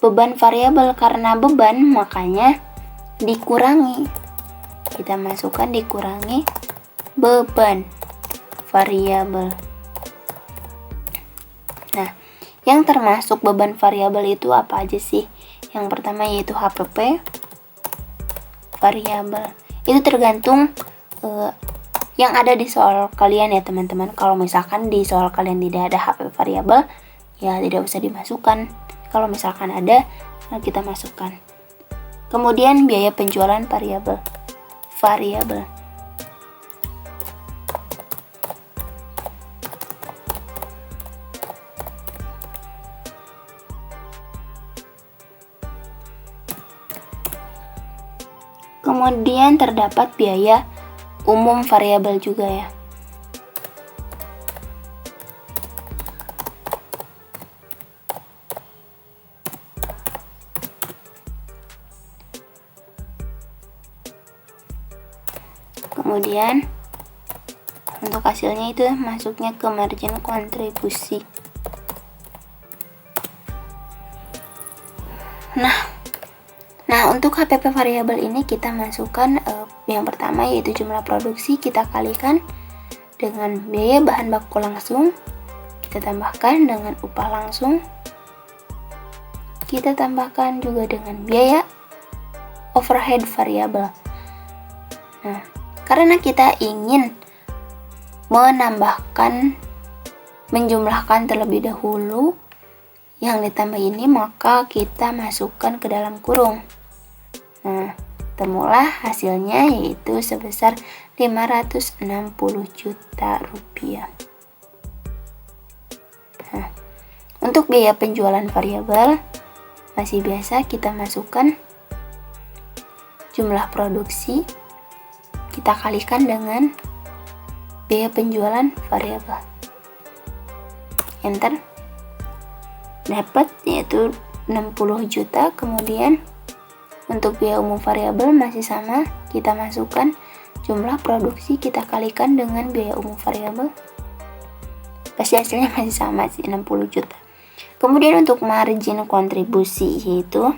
Beban variabel. Karena beban makanya dikurangi. Kita masukkan dikurangi beban variabel. Nah, yang termasuk beban variabel itu apa aja sih? Yang pertama yaitu HPP variabel. Itu tergantung yang ada di soal kalian ya teman-teman. Kalau misalkan di soal kalian tidak ada HP variabel, ya tidak usah dimasukkan. Kalau misalkan ada, kita masukkan. Kemudian biaya penjualan variabel. Kemudian terdapat biaya umum variabel juga ya. Kemudian untuk hasilnya itu masuknya ke margin kontribusi. Nah, untuk HPP variabel ini kita masukkan yang pertama yaitu jumlah produksi, kita kalikan dengan biaya bahan baku langsung, kita tambahkan dengan upah langsung. Kita tambahkan juga dengan biaya overhead variabel. Nah, karena kita ingin menjumlahkan terlebih dahulu yang ditambah ini, maka kita masukkan ke dalam kurung. Nah, temulah hasilnya yaitu sebesar 560 juta rupiah. Nah, untuk biaya penjualan variabel masih biasa kita masukkan jumlah produksi, kita kalikan dengan biaya penjualan variabel. Enter. Dapat yaitu 60 juta. Kemudian untuk biaya umum variabel masih sama, kita masukkan jumlah produksi, kita kalikan dengan biaya umum variabel. Pasti hasilnya masih sama sih, 60 juta. Kemudian untuk margin kontribusi yaitu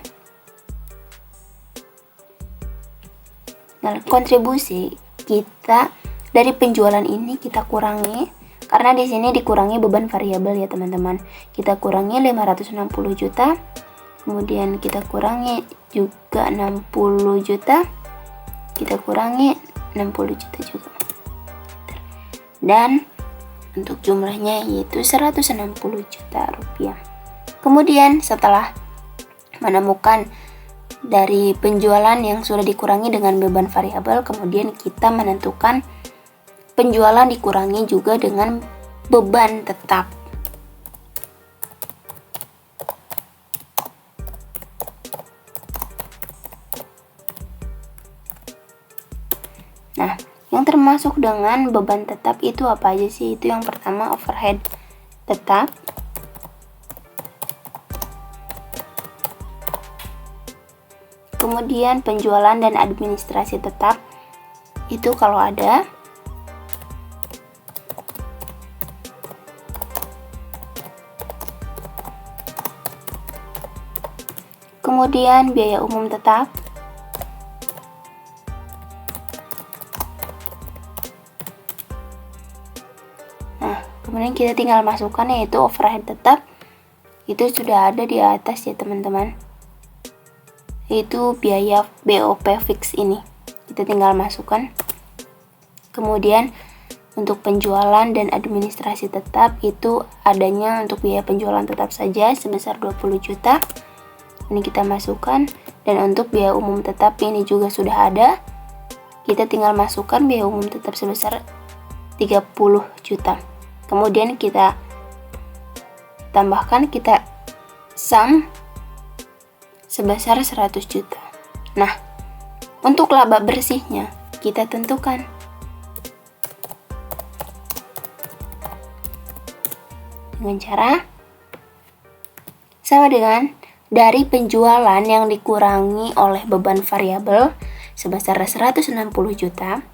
kontribusi kita dari penjualan ini kita kurangi, karena di sini dikurangi beban variabel ya teman-teman. Kita kurangi 560 juta. Kemudian kita kurangi juga 60 juta. Kita kurangi 60 juta juga. Dan untuk jumlahnya yaitu 160 juta rupiah. Kemudian setelah menemukan dari penjualan yang sudah dikurangi dengan beban variabel, kemudian kita menentukan penjualan dikurangi juga dengan beban tetap. Nah, yang termasuk dengan beban tetap itu apa aja sih? Itu yang pertama overhead tetap. Kemudian penjualan dan administrasi tetap. Itu kalau ada. Kemudian biaya umum tetap. Nah, kemudian kita tinggal masukkan yaitu overhead tetap. Itu sudah ada di atas ya teman-teman. Itu biaya BOP fix ini. Kita tinggal masukkan. Kemudian untuk penjualan dan administrasi tetap itu adanya untuk biaya penjualan tetap saja sebesar 20 juta. Ini kita masukkan, dan untuk biaya umum tetap ini juga sudah ada. Kita tinggal masukkan biaya umum tetap sebesar 30 juta. Kemudian kita tambahkan, kita sum sebesar 100 juta. Nah, untuk laba bersihnya kita tentukan. Dengan cara sama dengan dari penjualan yang dikurangi oleh beban variabel sebesar 160 juta,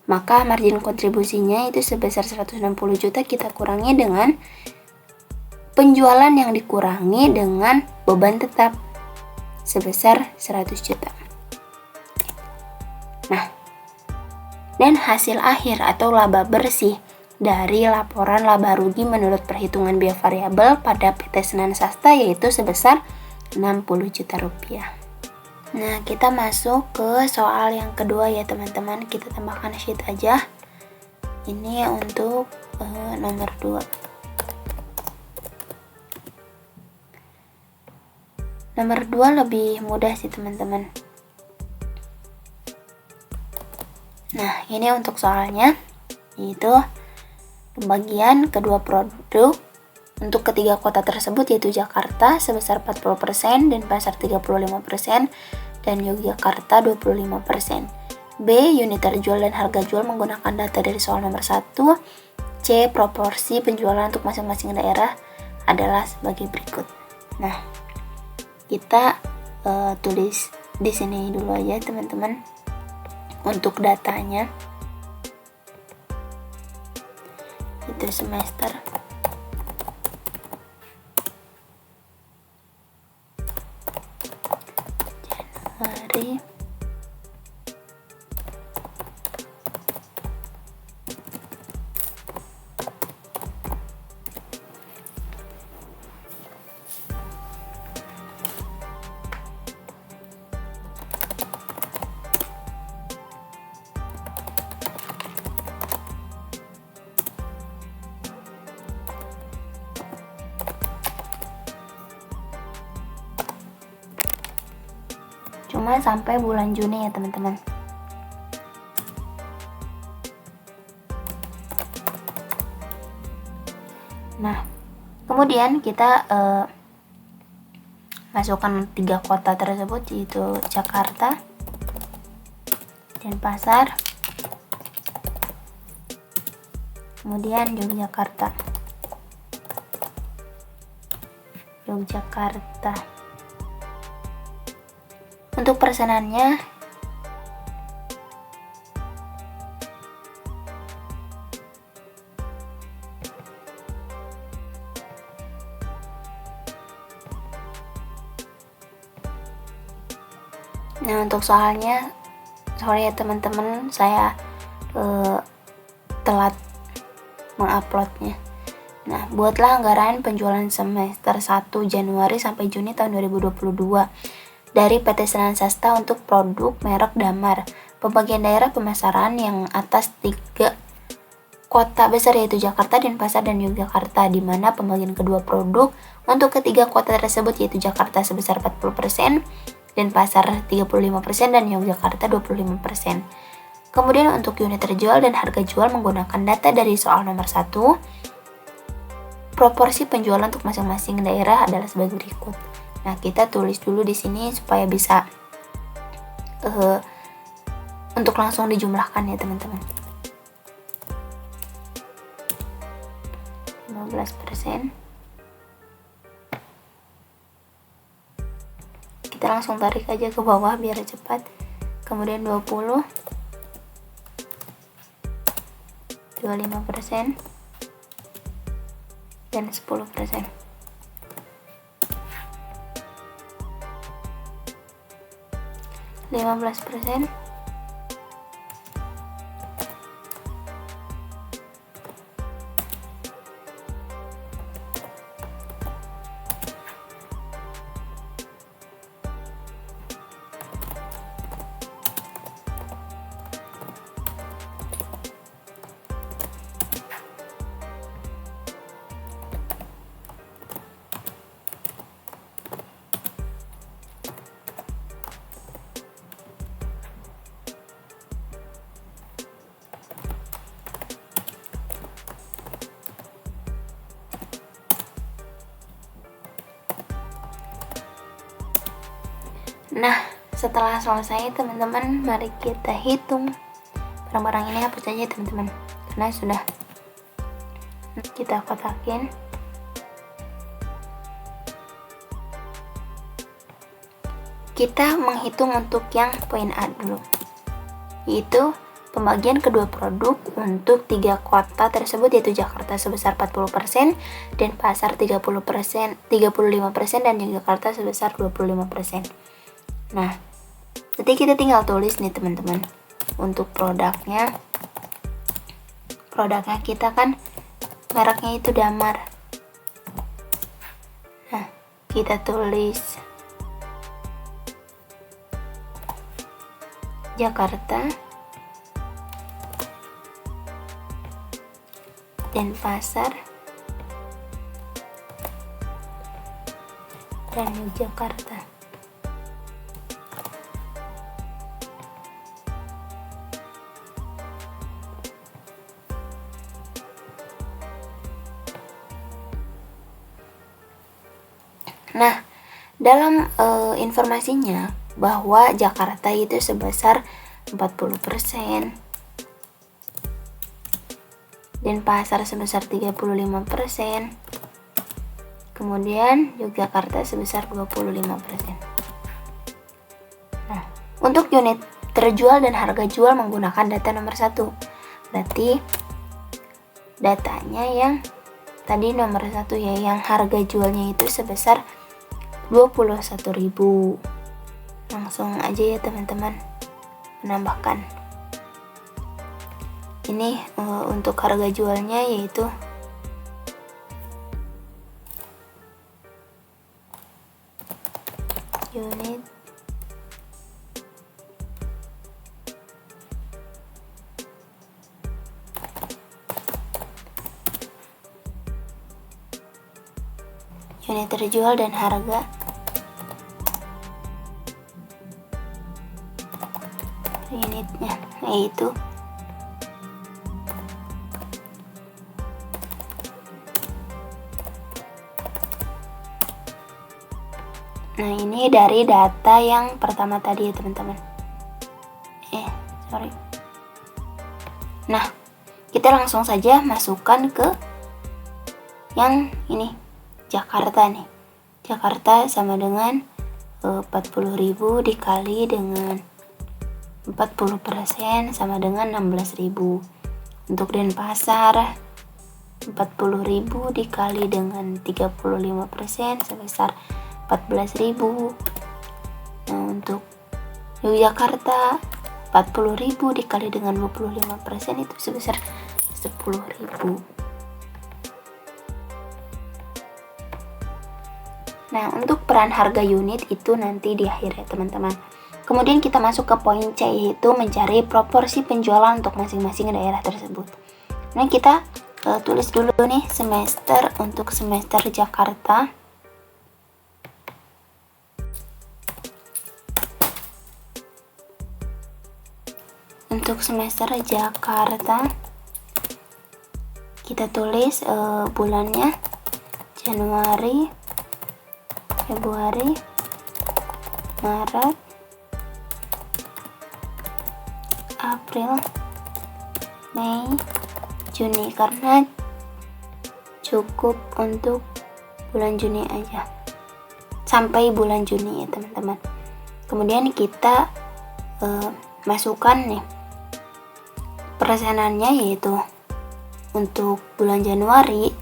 maka margin kontribusinya itu sebesar 160 juta kita kurangi dengan penjualan yang dikurangi dengan beban tetap sebesar 100 juta. Nah, dan hasil akhir atau laba bersih dari laporan laba rugi menurut perhitungan biaya variabel pada PT Senan Sasta yaitu sebesar 60 juta rupiah. Nah, kita masuk ke soal yang kedua ya teman-teman. Kita tambahkan sheet aja. Ini untuk nomor 2. Nomor 2 lebih mudah sih teman-teman. Nah, ini untuk soalnya yaitu pembagian kedua produk untuk ketiga kota tersebut yaitu Jakarta sebesar 40% dan Pasar 35% dan Yogyakarta 25%. B. Unit terjual dan harga jual menggunakan data dari soal nomor 1. C. Proporsi penjualan untuk masing-masing daerah adalah sebagai berikut. Nah, kita tulis di sini dulu aja teman-teman untuk datanya. Itu semester Januari, cuma sampai bulan Juni ya teman-teman. Nah, kemudian kita masukkan 3 kota tersebut, yaitu Jakarta, Denpasar, kemudian Yogyakarta. Untuk pesanannya untuk soalnya, sorry ya teman-teman, saya telat menguploadnya. Nah, buatlah anggaran penjualan semester 1 Januari sampai Juni tahun 2022 dari PT Senan Sasta untuk produk merek Damar. Pembagian daerah pemasaran yang atas 3 kota besar, yaitu Jakarta, Denpasar, dan Yogyakarta, di mana pembagian kedua produk untuk ketiga kota tersebut, yaitu Jakarta sebesar 40%, Denpasar 35%, dan Yogyakarta 25%. Kemudian untuk unit terjual dan harga jual menggunakan data dari soal nomor 1. Proporsi penjualan untuk masing-masing daerah adalah sebagai berikut. Nah, kita tulis dulu di sini supaya bisa untuk langsung dijumlahkan ya teman-teman. 15%. Kita langsung tarik aja ke bawah biar cepat. Kemudian 20, 25%, dan 10%. %, Nah, setelah selesai teman-teman, mari kita hitung barang-barang ini apa saja teman-teman, karena sudah kita kotakin. Kita menghitung untuk yang poin A dulu, yaitu pembagian kedua produk untuk 3 kota tersebut, yaitu Jakarta sebesar 40%, Denpasar 35%, dan Yogyakarta sebesar 25%. Nah, jadi kita tinggal tulis nih teman-teman. Untuk produknya kita kan mereknya itu Damar. Nah, kita tulis Jakarta, Denpasar, dan Yogyakarta. Nah, dalam informasinya bahwa Jakarta itu sebesar 40%, Denpasar sebesar 35%, kemudian Yogyakarta sebesar 25%. Nah, untuk unit terjual dan harga jual menggunakan data nomor 1. Berarti datanya yang tadi nomor 1 ya, yang harga jualnya itu sebesar 21.000. Langsung aja ya teman-teman menambahkan. Ini untuk harga jualnya yaitu unit terjual dan harga unitnya, yaitu nah ini dari data yang pertama tadi ya teman-teman. Sorry. Nah, kita langsung saja masukkan ke yang ini, Jakarta nih. Jakarta sama dengan 40.000 dikali dengan 40% sama dengan 16.000. Untuk Denpasar 40.000 dikali dengan 35% sebesar 14.000. Nah, untuk Yogyakarta 40.000 dikali dengan 25% itu sebesar 10.000. Nah, untuk peran harga unit itu nanti di akhir ya teman-teman. Kemudian kita masuk ke poin C, yaitu mencari proporsi penjualan untuk masing-masing daerah tersebut. Nah, kita tulis dulu nih semester untuk semester Jakarta. Untuk semester Jakarta kita tulis bulannya Januari, Februari, Maret, April, Mei, Juni, karena cukup untuk bulan Juni aja sampai bulan Juni ya teman-teman. Kemudian kita masukkan nih persenannya, yaitu untuk bulan Januari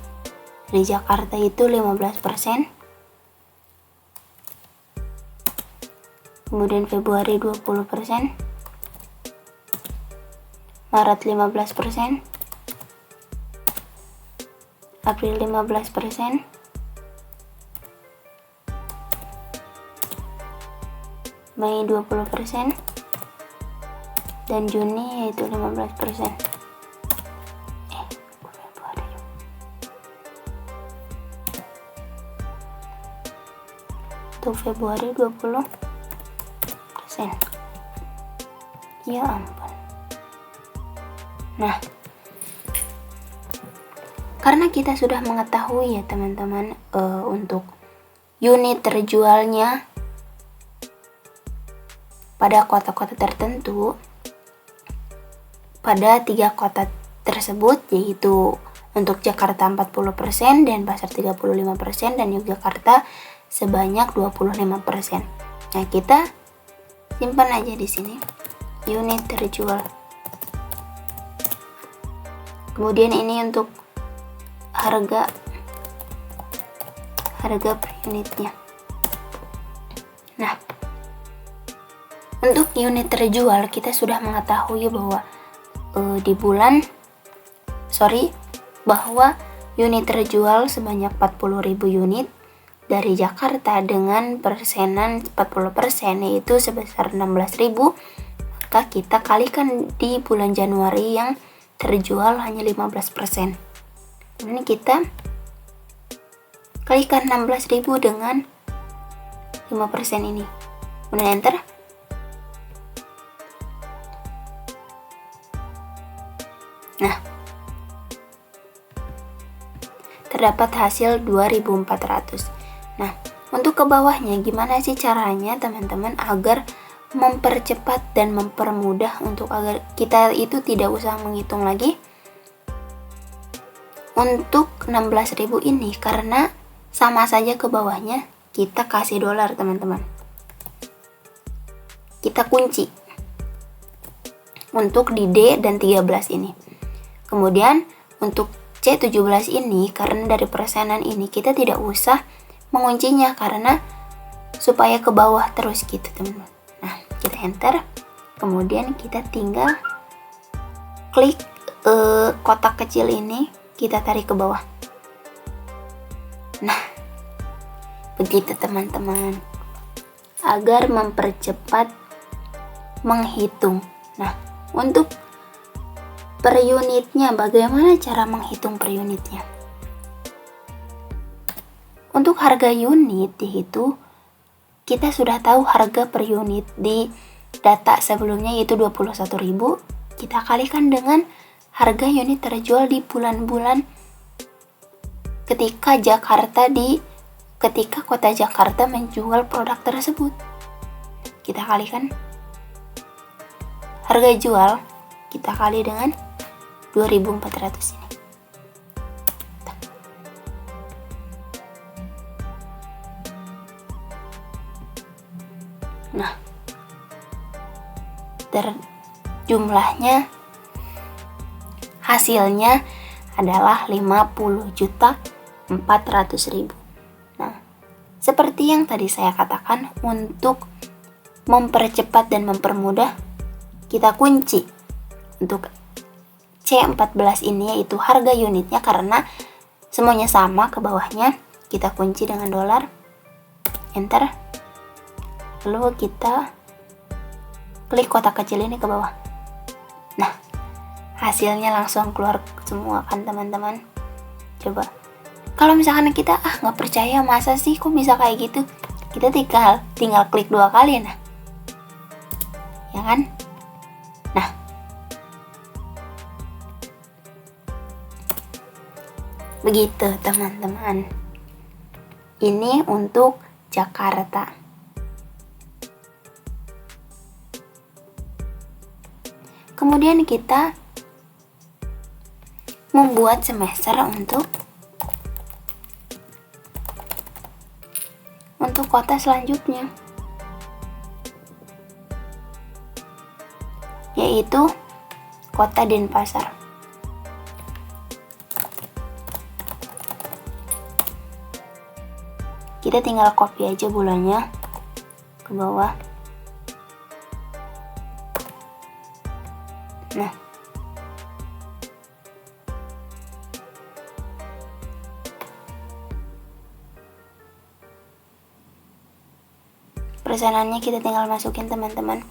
di Jakarta itu 15%, kemudian Februari 20%, Maret 15%, April 15%, Mei 20%, dan Juni yaitu 15%. Untuk Februari 20%. Ya ampun. Nah, karena kita sudah mengetahui ya teman-teman untuk unit terjualnya pada kota-kota tertentu, pada 3 kota tersebut, yaitu untuk Jakarta 40%, Denpasar 35%, dan Yogyakarta sebanyak 25%. Nah, kita simpan aja di sini unit terjual. Kemudian ini untuk harga per unitnya. Nah, untuk unit terjual kita sudah mengetahui bahwa bahwa unit terjual sebanyak 40.000 unit dari Jakarta dengan persenan 40%, yaitu sebesar 16.000. Maka kita kalikan di bulan Januari yang terjual hanya 15%. Kemudian kita kalikan 16.000 dengan 5% ini. Kemudian enter. Nah, terdapat hasil 2.400. Nah, untuk ke bawahnya gimana sih caranya teman-teman agar mempercepat dan mempermudah untuk agar kita itu tidak usah menghitung lagi untuk 16.000 ini, karena sama saja ke bawahnya kita kasih dolar teman-teman. Kita kunci untuk di D dan 13 ini. Kemudian untuk C17 ini, karena dari persenan ini kita tidak usah menguncinya karena supaya ke bawah terus gitu teman-teman. Nah, kita enter. Kemudian kita tinggal klik kotak kecil ini, kita tarik ke bawah. Nah, begitu teman-teman, agar mempercepat menghitung. Nah, untuk per unitnya, bagaimana cara menghitung per unitnya? Untuk harga unit itu kita sudah tahu harga per unit di data sebelumnya yaitu 21.000, kita kalikan dengan harga unit terjual di bulan-bulan ketika Kota Jakarta menjual produk tersebut. Kita kalikan harga jual, kita kali dengan 2.400 ini. Nah, jumlahnya hasilnya adalah 50.400.000. Nah, seperti yang tadi saya katakan, untuk mempercepat dan mempermudah, kita kunci untuk C14 ini yaitu harga unitnya, karena semuanya sama ke bawahnya. Kita kunci dengan dolar, enter, lalu kita klik kotak kecil ini ke bawah. Nah, hasilnya langsung keluar semua kan teman-teman. Coba kalau misalkan kita nggak percaya, masa sih kok bisa kayak gitu, kita tinggal klik 2 kali, nah ya kan. Nah, begitu teman-teman, ini untuk Jakarta. Kemudian kita membuat semester untuk kota selanjutnya, yaitu Kota Denpasar. Kita tinggal copy aja bulannya ke bawah. Nah, persenannya kita tinggal masukin teman-teman.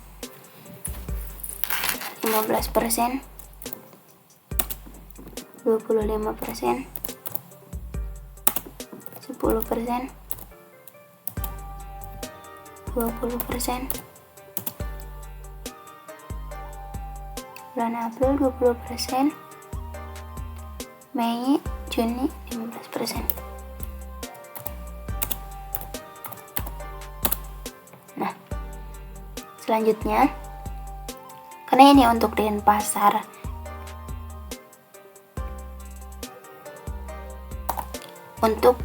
15%, 25%, 10%, 20%, bulan April 20%, Mei, Juni 15%. Nah, selanjutnya, karena ini untuk Denpasar, untuk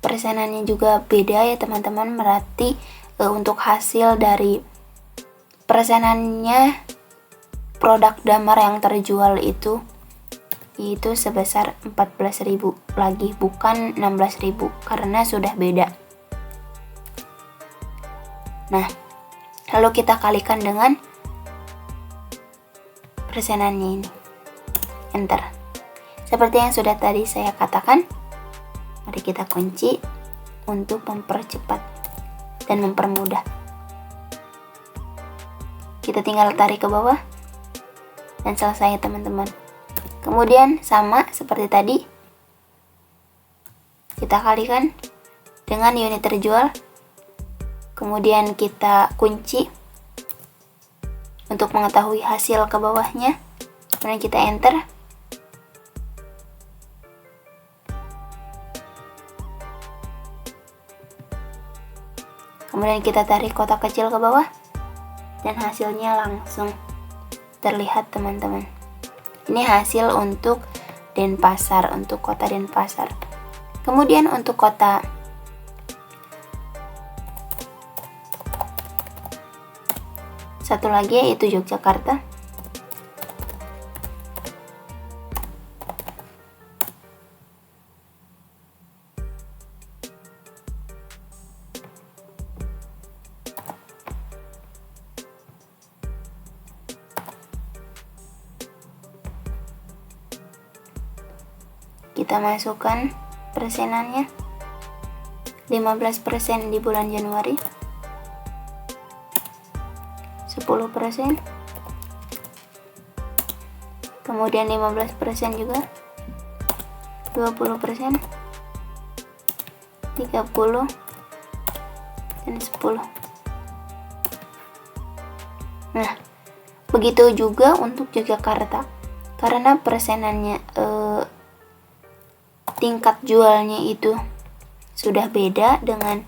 persenannya juga beda ya teman-teman. Berarti untuk hasil dari persenannya produk damar yang terjual itu sebesar 14.000 lagi, bukan 16.000, karena sudah beda. Nah, lalu kita kalikan dengan persenannya ini, enter. Seperti yang sudah tadi saya katakan, mari kita kunci untuk mempercepat dan mempermudah. Kita tinggal tarik ke bawah dan selesai teman-teman. Kemudian sama seperti tadi, kita kalikan dengan unit terjual, kemudian kita kunci untuk mengetahui hasil ke bawahnya, kemudian kita enter. Kemudian kita tarik kotak kecil ke bawah dan hasilnya langsung terlihat teman-teman. Ini hasil untuk Denpasar, untuk kota Denpasar. Kemudian untuk kota satu lagi yaitu Yogyakarta. Kita masukkan persenannya, 15% di bulan Januari, 10%, kemudian 15% juga, 20%, 30, dan 10. Nah, begitu juga untuk Yogyakarta. Karena persenannya tingkat jualnya itu sudah beda dengan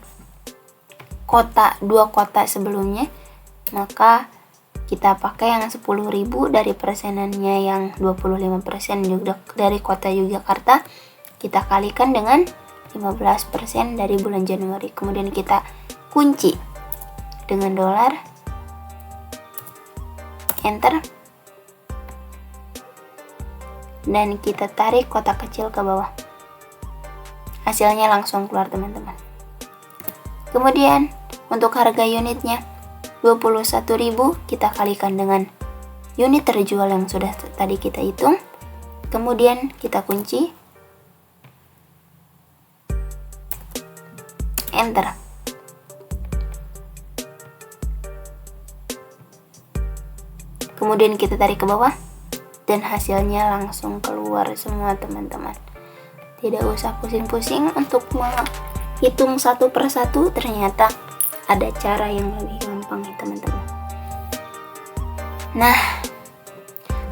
dua kota sebelumnya, maka kita pakai yang 10.000 dari persenannya yang 25% dari kota Yogyakarta, kita kalikan dengan 15% dari bulan Januari. Kemudian kita kunci dengan dolar, enter, dan kita tarik kotak kecil ke bawah. Hasilnya langsung keluar, teman-teman. Kemudian untuk harga unitnya 21.000 kita kalikan dengan unit terjual yang sudah tadi kita hitung. Kemudian kita kunci, enter. Kemudian kita tarik ke bawah dan hasilnya langsung keluar semua, teman-teman. Tidak usah pusing-pusing untuk menghitung satu persatu, ternyata ada cara yang lebih gampang ya, teman-teman. Nah,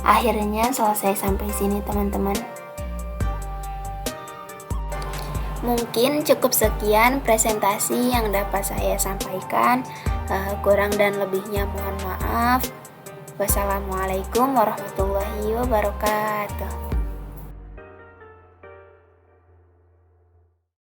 akhirnya selesai sampai sini, teman-teman. Mungkin cukup sekian presentasi yang dapat saya sampaikan. Kurang dan lebihnya mohon maaf. Wassalamualaikum warahmatullahi wabarakatuh.